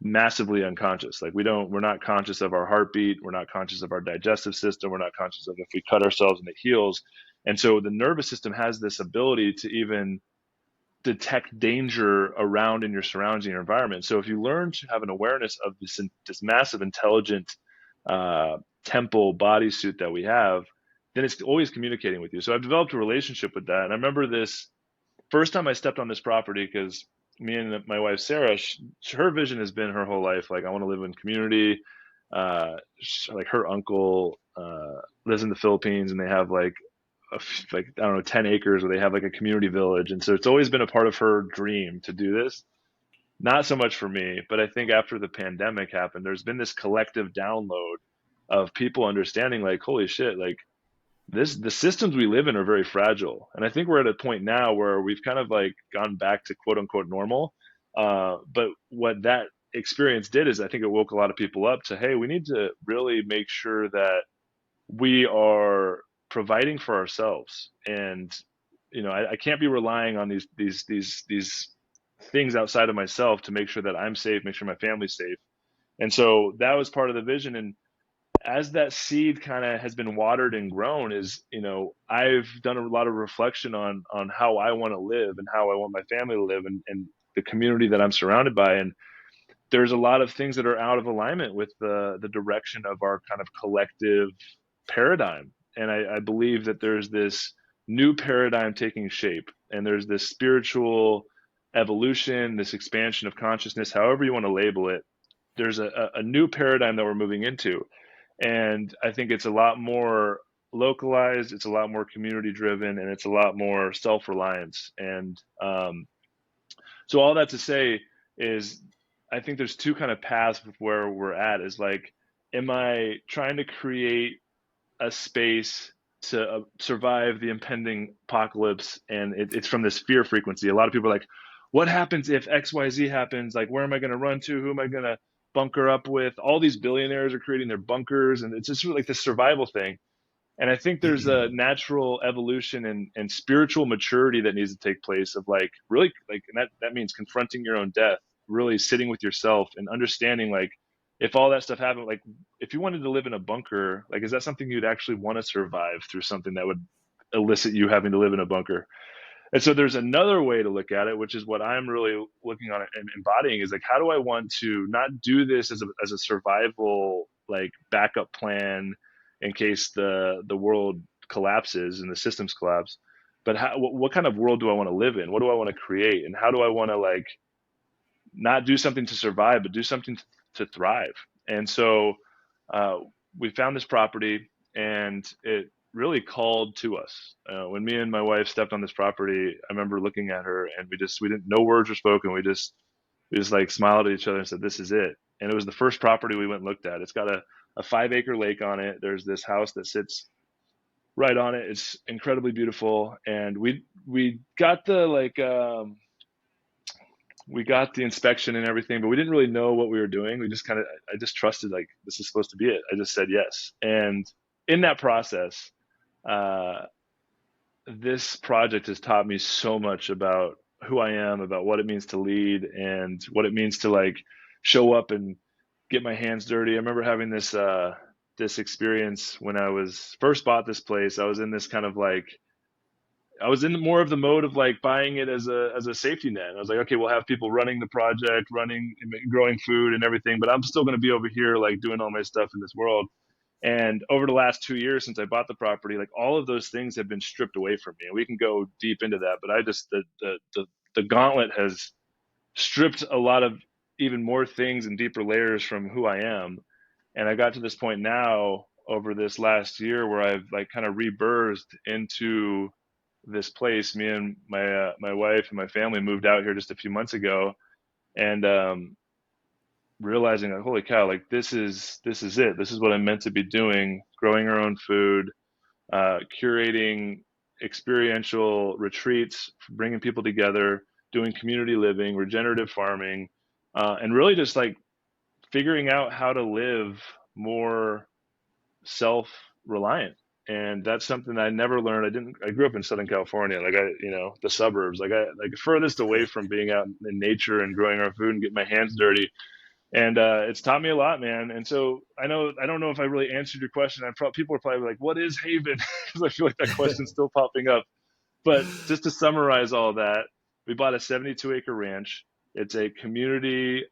massively unconscious. Like we're not conscious of our heartbeat, we're not conscious of our digestive system, we're not conscious of if we cut ourselves and it heals. And so the nervous system has this ability to even detect danger around in your surroundings and your environment. So if you learn to have an awareness of this massive intelligent uh, temple bodysuit that we have, then it's always communicating with you. So I've developed a relationship with that. And I remember this first time I stepped on this property because me and my wife Sarah, her vision has been her whole life like I want to live in community. Like her uncle lives in the Philippines, and they have like I don't know 10 acres where they have like a community village, and so it's always been a part of her dream to do this. Not so much for me, but I think after the pandemic happened, there's been this collective download of people understanding like holy shit, like the systems we live in are very fragile, and I think we're at a point now where we've kind of like gone back to quote unquote normal. But what that experience did is I think it woke a lot of people up to hey, we need to really make sure that we are providing for ourselves, and I can't be relying on these things outside of myself to make sure that I'm safe, make sure my family's safe. And so that was part of the vision. And as that seed kind of has been watered and grown, is I've done a lot of reflection on how I want to live and how I want my family to live, and the community that I'm surrounded by. And there's a lot of things that are out of alignment with the direction of our kind of collective paradigm. And I believe that there's this new paradigm taking shape, and there's this spiritual evolution, this expansion of consciousness, however you want to label it. There's a new paradigm that we're moving into. And I think it's a lot more localized, it's a lot more community driven, and it's a lot more self reliance. And so all that to say is I think there's two kind of paths with where we're at is like, am I trying to create a space to survive the impending apocalypse? And it's from this fear frequency. A lot of people are like, what happens if XYZ happens? Like, where am I going to run to? Who am I going to bunker up with? All these billionaires are creating their bunkers, and it's just really like this survival thing. And I think there's a natural evolution and spiritual maturity that needs to take place of like really like, and that means confronting your own death, really sitting with yourself and understanding like if all that stuff happened, like if you wanted to live in a bunker, like is that something you'd actually want to survive through something that would elicit you having to live in a bunker? And so there's another way to look at it, which is what I'm really looking on and embodying is like, how do I want to not do this as a survival, like backup plan in case the world collapses and the systems collapse, but what kind of world do I want to live in? What do I want to create? And how do I want to like not do something to survive, but do something to thrive? And so uh, we found this property, and it really called to us. When me and my wife stepped on this property, I remember looking at her, and we didn't, no words were spoken. We just like smiled at each other and said, "This is it." And it was the first property we went and looked at. It's got a 5 acre lake on it. There's this house that sits right on it. It's incredibly beautiful, and we got the like we got the inspection and everything, but we didn't really know what we were doing. We just kind of, I just trusted like this is supposed to be it. I just said yes. And in that process, uh, this project has taught me so much about who I am, about what it means to lead, and what it means to like show up and get my hands dirty. I remember having this experience when I was first bought this place. I was in this kind of like I was in more of the mode of like buying it as a safety net. I was like, okay, we'll have people running the project, running, growing food and everything, but I'm still going to be over here like doing all my stuff in this world. And over the last 2 years since I bought the property, like all of those things have been stripped away from me. And we can go deep into that, but I just the gauntlet has stripped a lot of even more things and deeper layers from who I am. And I got to this point now over this last year where I've like kind of rebirthed into this place. Me and my wife and my family moved out here just a few months ago, and realizing like, holy cow, like this is it. This is what I'm meant to be doing: growing our own food, curating experiential retreats, bringing people together, doing community living, regenerative farming, and really just like figuring out how to live more self-reliant. And that's something I never learned. I grew up in Southern California, like the suburbs, like furthest away from being out in nature and growing our food and getting my hands dirty. And it's taught me a lot, man. And so I don't know if I really answered your question. People are probably like, what is Haven? Because I feel like that question's still popping up. But just to summarize all that, we bought a 72-acre ranch. It's a community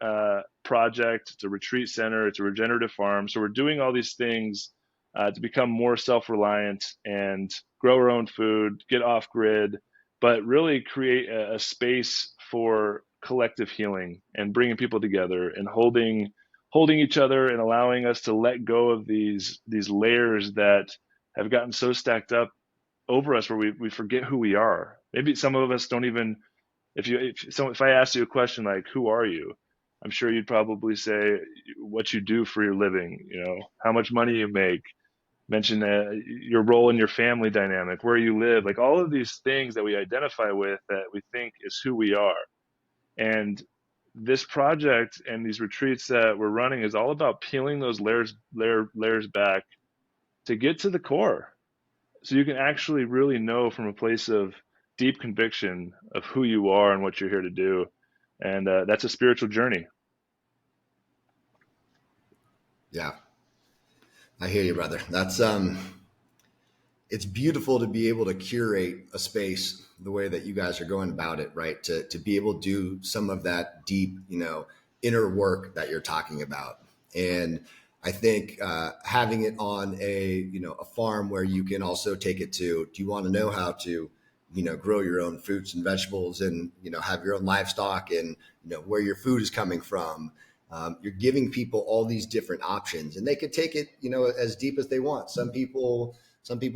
project. It's a retreat center. It's a regenerative farm. So we're doing all these things to become more self-reliant and grow our own food, get off grid, but really create a space for collective healing and bringing people together and holding each other and allowing us to let go of these layers that have gotten so stacked up over us where we forget who we are. Maybe some of us don't even, if I asked you a question like, who are you? I'm sure you'd probably say what you do for your living, how much money you make, mention your role in your family dynamic, where you live, like all of these things that we identify with that we think is who we are. And this project and these retreats that we're running is all about peeling those layers back to get to the core, so you can actually really know from a place of deep conviction of who you are and what you're here to do. And that's a spiritual journey. Yeah, I hear you, brother. That's it's beautiful to be able to curate a space the way that you guys are going about it, right? To be able to do some of that deep, inner work that you're talking about. And I think having it on a farm where you can also take it to, do you want to know how to, grow your own fruits and vegetables and, have your own livestock and, where your food is coming from. You're giving people all these different options and they could take it, as deep as they want. Some people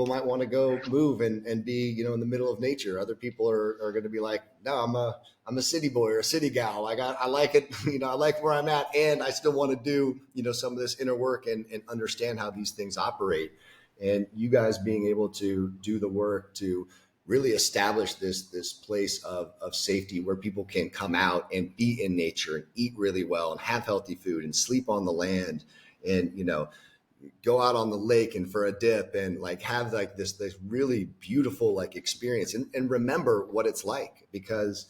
might want to go move and be, in the middle of nature. Other people are going to be like, no, I'm a city boy or a city gal. I like it. I like where I'm at, and I still want to do, some of this inner work and understand how these things operate. And you guys being able to do the work to really establish this place of safety where people can come out and be in nature and eat really well and have healthy food and sleep on the land and, go out on the lake and for a dip and like have like this really beautiful like experience and remember what it's like, because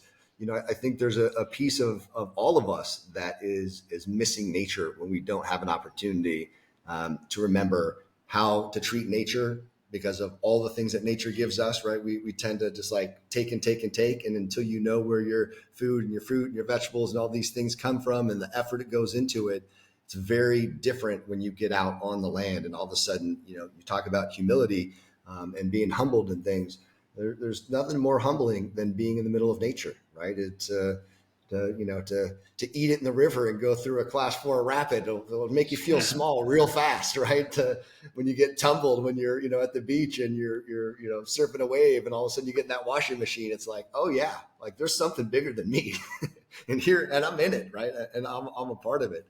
I think there's a piece of all of us that is missing nature when we don't have an opportunity to remember how to treat nature because of all the things that nature gives us, right? We tend to just like take and take and take, and until you know where your food and your fruit and your vegetables and all these things come from and the effort it goes into it, it's very different when you get out on the land and all of a sudden, you talk about humility and being humbled and things. There's nothing more humbling than being in the middle of nature, right? It's to eat it in the river and go through a class 4 rapid. It'll make you feel small real fast, right? When you get tumbled, when you're at the beach and you're surfing a wave, and all of a sudden you get in that washing machine. It's like, oh yeah, like there's something bigger than me, and I'm in it, right? And I'm a part of it.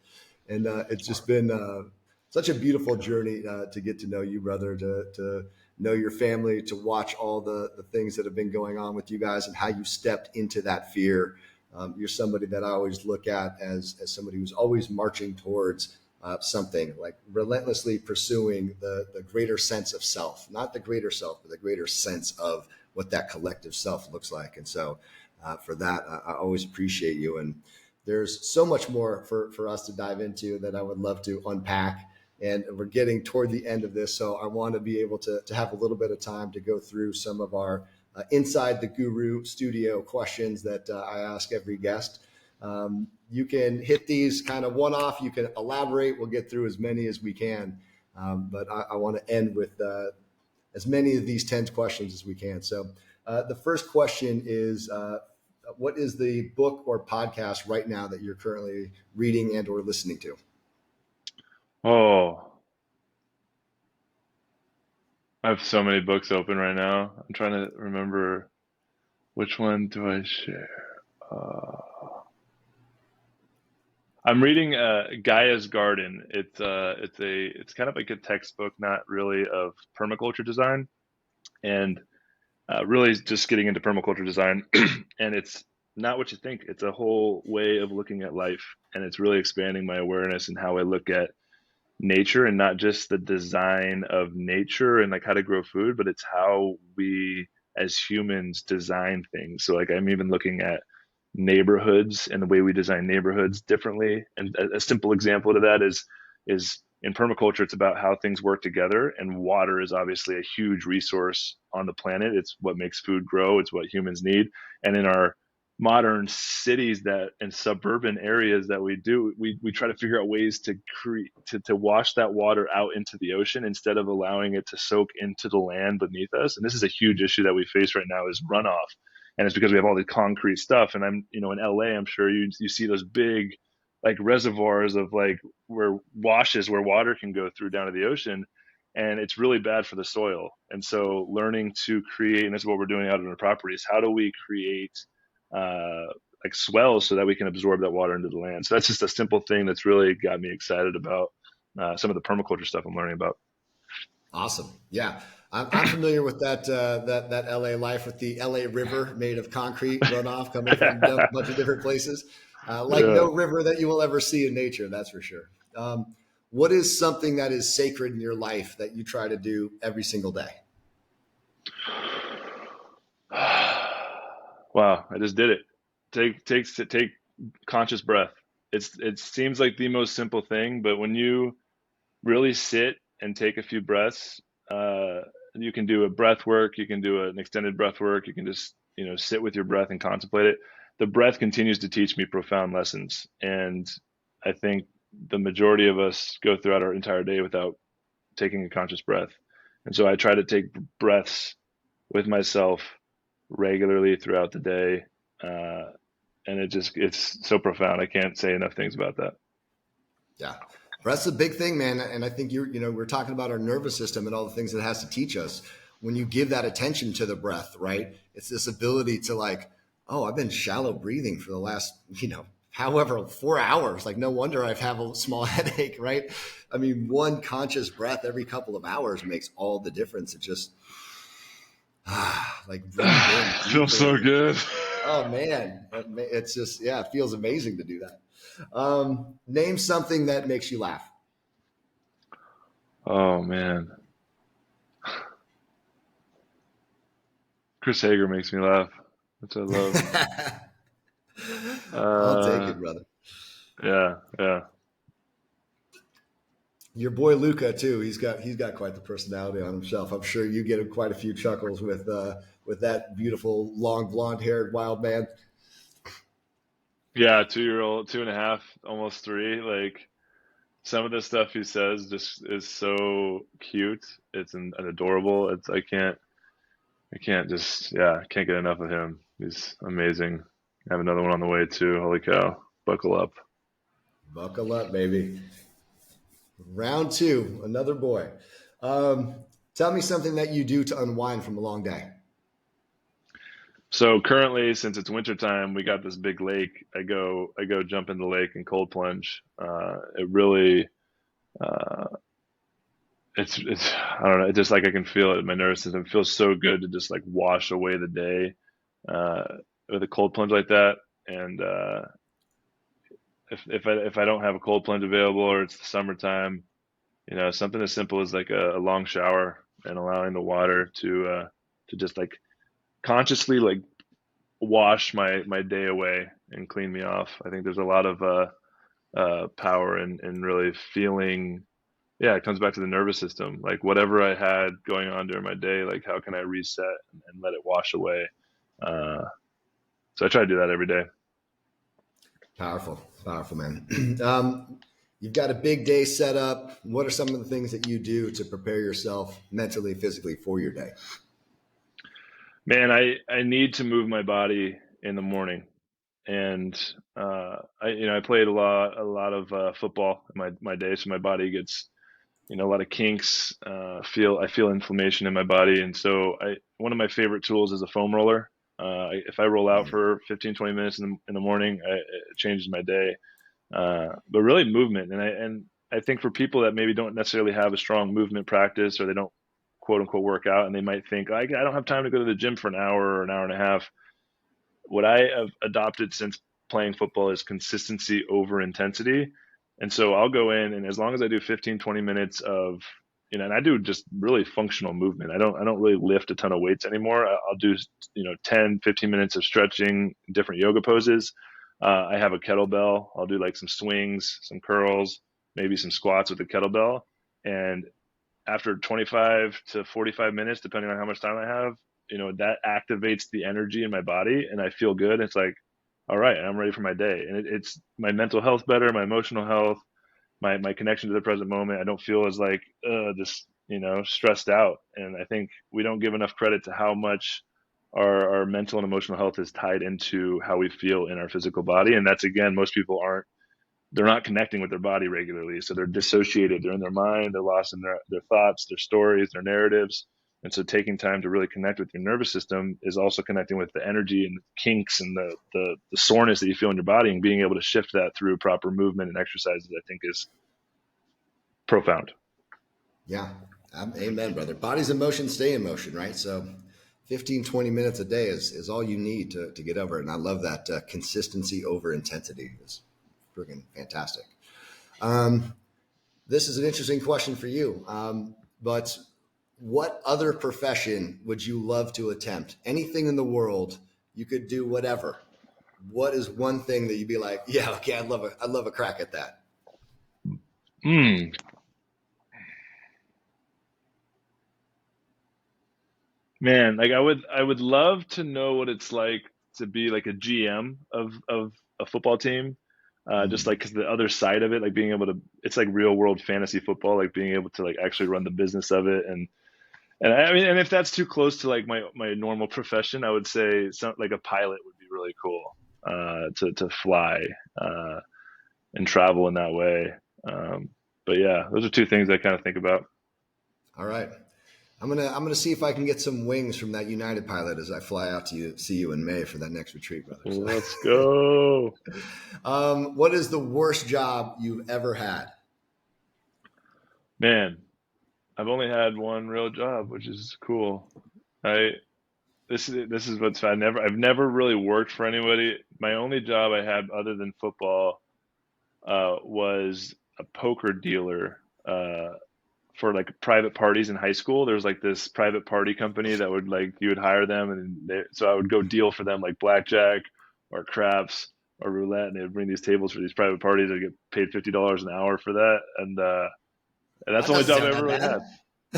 And it's just been such a beautiful journey to get to know you, brother, to know your family, to watch all the things that have been going on with you guys and how you stepped into that fear. You're somebody that I always look at as somebody who's always marching towards something, like relentlessly pursuing the greater sense of self, not the greater self, but the greater sense of what that collective self looks like. And so for that, I always appreciate you. And there's so much more for us to dive into that I would love to unpack. And we're getting toward the end of this. So I want to be able to have a little bit of time to go through some of our inside the Guru studio questions that I ask every guest. You can hit these kind of one off. You can elaborate. We'll get through as many as we can. But I want to end with as many of these 10 questions as we can. So the first question is, what is the book or podcast right now that you're currently reading and or listening to? Oh, have so many books open right now. I'm trying to remember which one do I share. Uh, I'm reading Gaia's Garden. It's kind of like a textbook, not really of permaculture design, and really just getting into permaculture design. And it's not what you think. It's a whole way of looking at life, and it's really expanding my awareness and how I look at nature, and not just the design of nature and like how to grow food, but it's how we as humans design things. So like I'm even looking at neighborhoods and the way we design neighborhoods differently. And a simple example to that is in permaculture, it's about how things work together. And water is obviously a huge resource on the planet. It's what makes food grow. It's what humans need. And in our modern cities that and suburban areas that we try to figure out ways to create to wash that water out into the ocean instead of allowing it to soak into the land beneath us. And this is a huge issue that we face right now, is runoff. And it's because we have all the concrete stuff. And I'm, in LA, I'm sure you see those big like reservoirs of like where washes where water can go through down to the ocean, and it's really bad for the soil. And so learning to create, and that's what we're doing out on the properties, how do we create uh, like swells so that we can absorb that water into the land. So that's just a simple thing that's really got me excited about some of the permaculture stuff I'm learning about. Awesome. Yeah. I'm familiar with that LA life with the LA River made of concrete runoff coming from a bunch of different places. Like Yeah. no river that you will ever see in nature, that's for sure. What is something that is sacred in your life that you try to do every single day? Wow, I just did it. Take conscious breath. It seems like the most simple thing, but when you really sit and take a few breaths, uh, you can do a breath work, you can do an extended breath work, you can just, sit with your breath and contemplate it. The breath continues to teach me profound lessons. And I think the majority of us go throughout our entire day without taking a conscious breath. And so I try to take breaths with myself regularly throughout the day. Uh, and it's so profound. I can't say enough things about that. Yeah. Breath's a big thing, man. And I think we're talking about our nervous system and all the things that it has to teach us. When you give that attention to the breath, right? It's this ability to like, oh, I've been shallow breathing for the last, however, 4 hours. Like, no wonder I have a small headache, right? I mean, one conscious breath every couple of hours makes all the difference. It just, like breathe in Feels so deeply. good. Oh man, it's just, yeah, it feels amazing to do that. Name something that makes you laugh. Oh man, Chris Hager makes me laugh, which I love. I'll take Uh, it, brother. yeah, yeah, Your boy Luca too. He's got quite the personality on himself. I'm sure you get quite a few chuckles with that beautiful long blonde haired wild man. yeah. 2 year old, 2.5, almost three. Like some of the stuff he says just is so cute. It's and adorable. I can't just, yeah, I can't get enough of him. He's amazing. I have another one on the way too. Holy cow! Buckle up. Buckle up, baby. Round two, another boy. Um, Tell me something that you do to unwind from a long day. So currently, since it's wintertime, we got this big lake. I go jump in the lake and cold plunge. It really, uh, it's I don't know. It just like I can feel it in my nervous system. It feels so good to just like wash away the day uh, with a cold plunge like that. And if I don't have a cold plunge available or it's the summertime, something as simple as like a long shower and allowing the water to just like consciously like wash my day away and clean me off. I think there's a lot of power in really feeling. Yeah, it comes back to the nervous system. Like whatever I had going on during my day, like how can I reset and let it wash away? Uh, so I try to do that every day. Powerful, powerful, man. You've got a big day set up. What are some of the things that you do to prepare yourself mentally, physically for your day? Man, I need to move my body in the morning, and I played a lot of football in my day, so my body gets a lot of kinks. I feel inflammation in my body, and so one of my favorite tools is a foam roller. If I roll out Mm, for 15, 20 minutes in the morning, it changes my day. But really movement, and I think for people that maybe don't necessarily have a strong movement practice, or they don't quote unquote work out, and they might think, I don't have time to go to the gym for an hour or an hour and a half. What I have adopted since playing football is consistency over intensity. And so I'll go in, and as long as I do 15, 20 minutes of, and I do just really functional movement. I don't really lift a ton of weights anymore. I'll do, 10, 15 minutes of stretching, different yoga poses. I have a kettlebell. I'll do like some swings, some curls, maybe some squats with the kettlebell. And after 25 to 45 minutes, depending on how much time I have, that activates the energy in my body, and I feel good. It's like, all right, I'm ready for my day. And it's my mental health better, my emotional health, my connection to the present moment. I don't feel as like, this, stressed out. And I think we don't give enough credit to how much our mental and emotional health is tied into how we feel in our physical body. And that's, again, most people they're not connecting with their body regularly. So they're dissociated. They're in their mind. They're lost in their thoughts, their stories, their narratives. And so taking time to really connect with your nervous system is also connecting with the energy and the kinks and the soreness that you feel in your body, and being able to shift that through proper movement and exercises, I think, is profound. yeah. Amen, brother. Bodies in motion stay in motion, right? So 15, 20 minutes a day is all you need to get over it. And I love that consistency over intensity is freaking fantastic. Um, this is an interesting question for you. But what other profession would you love to attempt? Anything in the world, you could do whatever. What is one thing that you'd be like, yeah, okay, I'd love a crack at that. Mm, man, like I would love to know what it's like to be like a GM of a football team. Just Mm, like, because the other side of it, like being able to, it's like real world fantasy football, like being able to like actually run the business of it. And I mean, and if that's too close to like my normal profession, I would say some like a pilot would be really cool, to fly, uh, and travel in that way. Um, but yeah, those are two things I kind of think about. all right. I'm gonna see if I can get some wings from that United pilot as I fly out to see you in May for that next retreat, brother. So, Let's go. what is the worst job you've ever had? Man, I've only had one real job, which is cool. I this is what's fun. I've never really worked for anybody. My only job I had other than football, was a poker dealer, for like private parties in high school. There was like this private party company that would, like, you would hire them, and so I would go deal for them like blackjack or craps or roulette, and they would bring these tables for these private parties. I'd get paid $50 an hour for that, and that's That the only doesn't job I sound ever that really had. bad.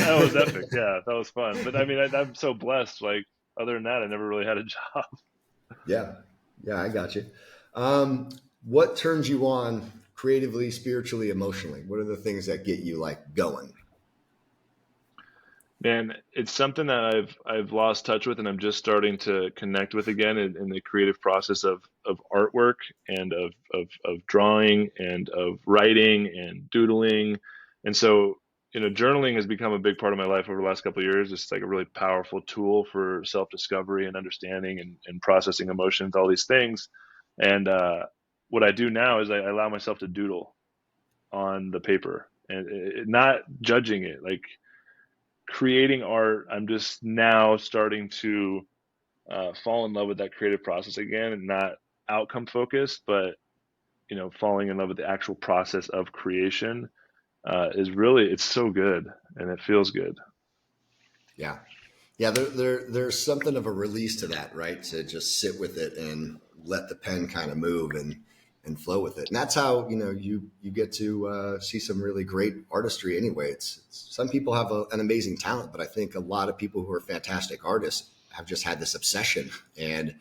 That was epic. Yeah, that was fun. But I mean, I'm so blessed. Like, other than that, I never really had a job. Yeah, yeah, I got you. Um, what turns you on creatively, spiritually, emotionally? What are the things that get you like going? Man, it's something that I've lost touch with, and I'm just starting to connect with again in the creative process of artwork, and of drawing, and of writing and doodling. And so, journaling has become a big part of my life over the last couple of years. It's like a really powerful tool for self-discovery and understanding, and processing emotions, all these things. And what I do now is I allow myself to doodle on the paper, and not judging it. Like, creating art, I'm just now starting to, fall in love with that creative process again, and not outcome focused, but falling in love with the actual process of creation, is really, it's so good, and it feels good. Yeah, yeah. There's something of a release to that, right? To just sit with it and let the pen kind of move and flow with it. And that's how you get to see some really great artistry. Anyway, some people have an amazing talent, but I think a lot of people who are fantastic artists have just had this obsession and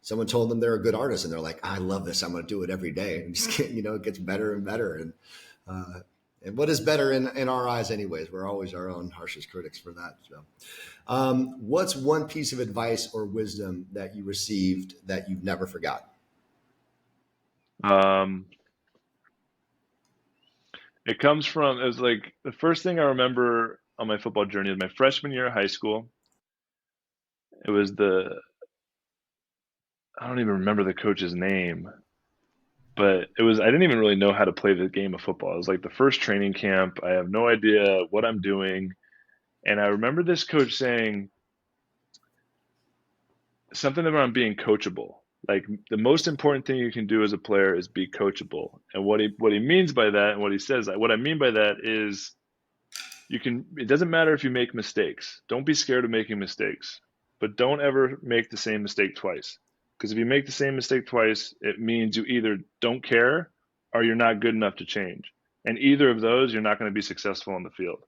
someone told them they're a good artist and they're like, I love this. I'm going to do it every day. And just it gets better and better. Uh, and what is better in our eyes, anyways? We're always our own harshest critics for that. So, what's one piece of advice or wisdom that you received that you've never forgotten? Um, It comes from, it was like the first thing I remember on my football journey is my freshman year of high school. It was I don't even remember the coach's name, but I didn't even really know how to play the game of football. It was like the first training camp. I have no idea what I'm doing. And I remember this coach saying something about being coachable. Like the most important thing you can do as a player is be coachable. And what he means by that and what he says, what I mean by that is it doesn't matter if you make mistakes. Don't be scared of making mistakes, but don't ever make the same mistake twice. Because if you make the same mistake twice, it means you either don't care or you're not good enough to change. And either of those, you're not going to be successful on the field.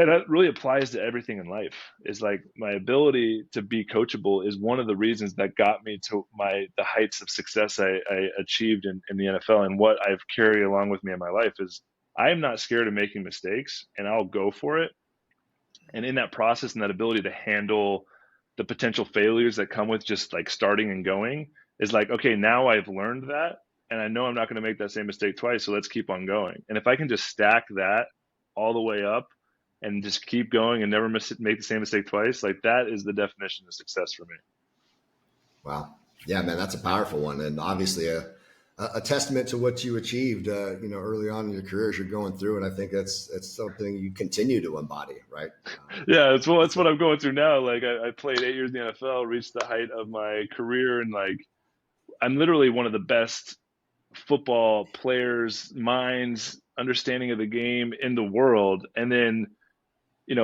And that really applies to everything in life. Is like my ability to be coachable is one of the reasons that got me to the heights of success I achieved in the NFL, and what I've carried along with me in my life is I am not scared of making mistakes, and I'll go for it. And in that process and that ability to handle the potential failures that come with just like starting and going is like, okay, now I've learned that, and I know I'm not going to make that same mistake twice, so let's keep on going. And if I can just stack that all the way up and just keep going and never make the same mistake twice, like that is the definition of success for me. Wow. Yeah, man, that's a powerful one. And obviously a testament to what you achieved, early on in your career as you're going through. And I think it's something you continue to embody, right? Yeah, that's That's what a, I'm going through now. Like I played 8 years in the NFL, reached the height of my career, and like I'm literally one of the best football players, minds, understanding of the game in the world. And then,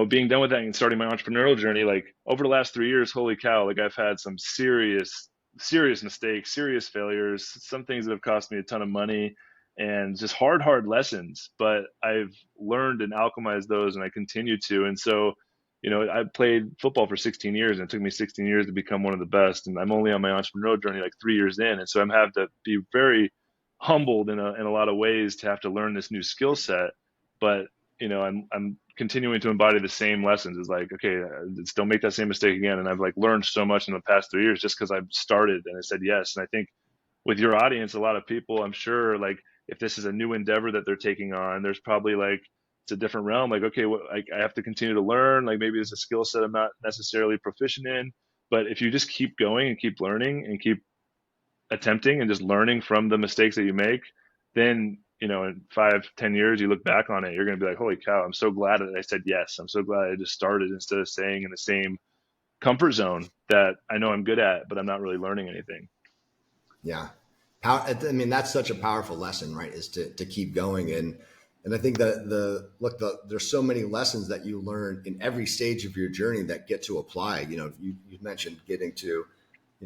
being done with that and starting my entrepreneurial journey, like over the last 3 years, holy cow, like I've had some serious, serious mistakes, serious failures, some things that have cost me a ton of money and just hard lessons. But I've learned and alchemized those, and I continue to. And so, I played football for 16 years, and it took me 16 years to become one of the best. And I'm only on my entrepreneurial journey like 3 years in. And so I'm have to be very humbled in a lot of ways to have to learn this new skill set. But I'm continuing to embody the same lessons. Is like, okay, just don't make that same mistake again. And I've like learned so much in the past 3 years just because I've started and I said yes. And I think with your audience, a lot of people, I'm sure, like if this is a new endeavor that they're taking on, there's probably like it's a different realm. Like, okay, I have to continue to learn. Like maybe there's a skill set I'm not necessarily proficient in, but if you just keep going and keep learning and keep attempting and just learning from the mistakes that you make, then in 5, 10 years, you look back on it, you're going to be like, holy cow, I'm so glad that I said yes. I'm so glad I just started instead of staying in the same comfort zone that I know I'm good at, but I'm not really learning anything. yeah. I mean, that's such a powerful lesson, right? Is to keep going. And I think that there's so many lessons that you learn in every stage of your journey that get to apply. You mentioned getting to,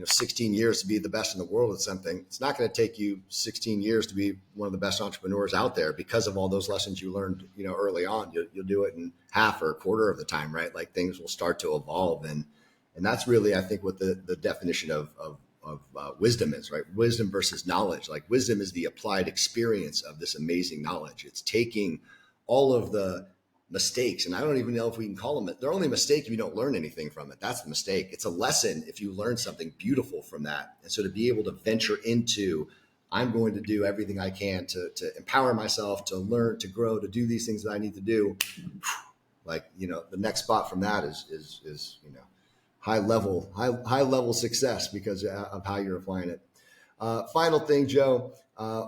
16 years to be the best in the world at something. It's not going to take you 16 years to be one of the best entrepreneurs out there because of all those lessons you learned, early on. You'll do it in half or a quarter of the time, right? Like things will start to evolve. And that's really, I think, what the definition of wisdom is, right? Wisdom versus knowledge. Like wisdom is the applied experience of this amazing knowledge. It's taking all of the mistakes, and I don't even know if we can call them. They're only a mistake if you don't learn anything from it. That's the mistake. It's a lesson if you learn something beautiful from that. And so to be able to venture into, I'm going to do everything I can to empower myself, to learn, to grow, to do these things that I need to do. Like, the next spot from that is high level success because of how you're applying it. Final thing, Joe,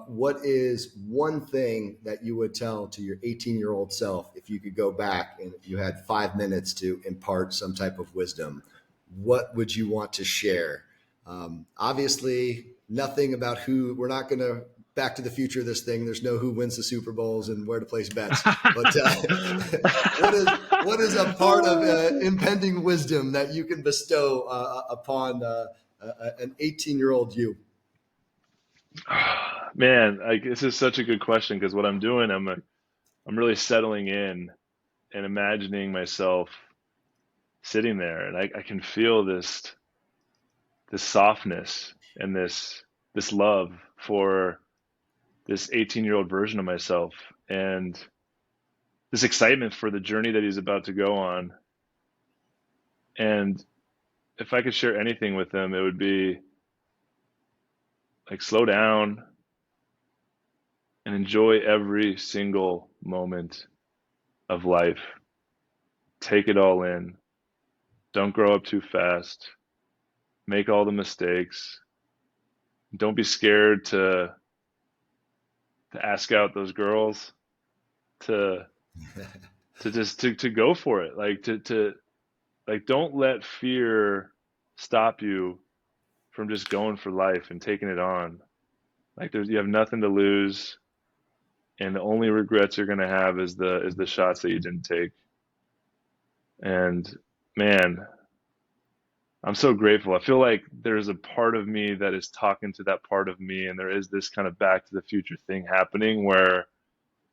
what is one thing that you would tell to your 18-year-old self if you could go back and you had 5 minutes to impart some type of wisdom? What would you want to share? Obviously, nothing about we're not going to back to the future this thing. There's no who wins the Super Bowls and where to place bets. But what is a part of impending wisdom that you can bestow upon an 18-year-old you? Man, like this is such a good question because what I'm doing, I'm really settling in and imagining myself sitting there, and I can feel this softness and this love for this 18-year-old version of myself, and this excitement for the journey that he's about to go on. And if I could share anything with him, it would be like slow down and enjoy every single moment of life. Take it all in. Don't grow up too fast. Make all the mistakes. Don't be scared to ask out those girls, to to go for it. Like to like don't let fear stop you from just going for life and taking it on. Like you have nothing to lose, and the only regrets you're gonna have is the shots that you didn't take. And man, I'm so grateful. I feel like there's a part of me that is talking to that part of me, and there is this kind of back to the future thing happening where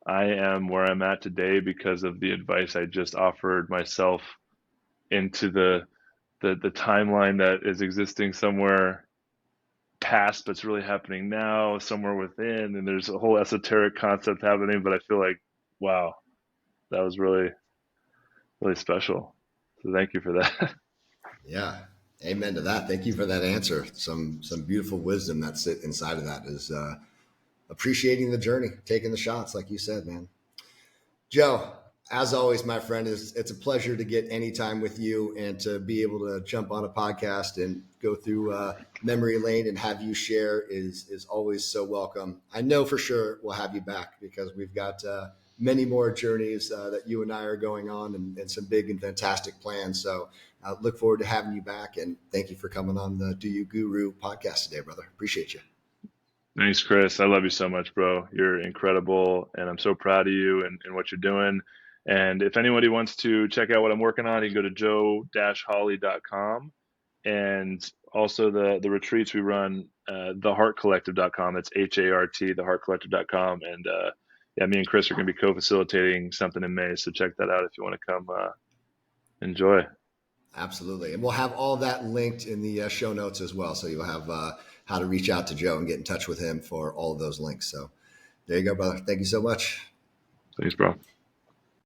I am where I'm at today because of the advice I just offered myself into the timeline that is existing somewhere past, but it's really happening now, somewhere within, and there's a whole esoteric concept happening. But I feel like, wow, that was really, really special. So thank you for that. Yeah. Amen to that. Thank you for that answer. Some beautiful wisdom that sit inside of that is appreciating the journey, taking the shots, like you said, man. Joe, as always, my friend, it's a pleasure to get any time with you and to be able to jump on a podcast and go through memory lane and have you share is always so welcome. I know for sure we'll have you back because we've got many more journeys that you and I are going on and some big and fantastic plans. So I look forward to having you back, and thank you for coming on the Do You Guru podcast today, brother. Appreciate you. Thanks, Chris. I love you so much, bro. You're incredible, and I'm so proud of you and what you're doing. And if anybody wants to check out what I'm working on, you can go to joe-hawley.com. And also the retreats we run, theheartcollective.com. That's HART, theheartcollective.com. And yeah, me and Chris are going to be co-facilitating something in May. So check that out if you want to come enjoy. Absolutely. And we'll have all that linked in the show notes as well. So you'll have how to reach out to Joe and get in touch with him for all of those links. So there you go, brother. Thank you so much. Thanks, bro.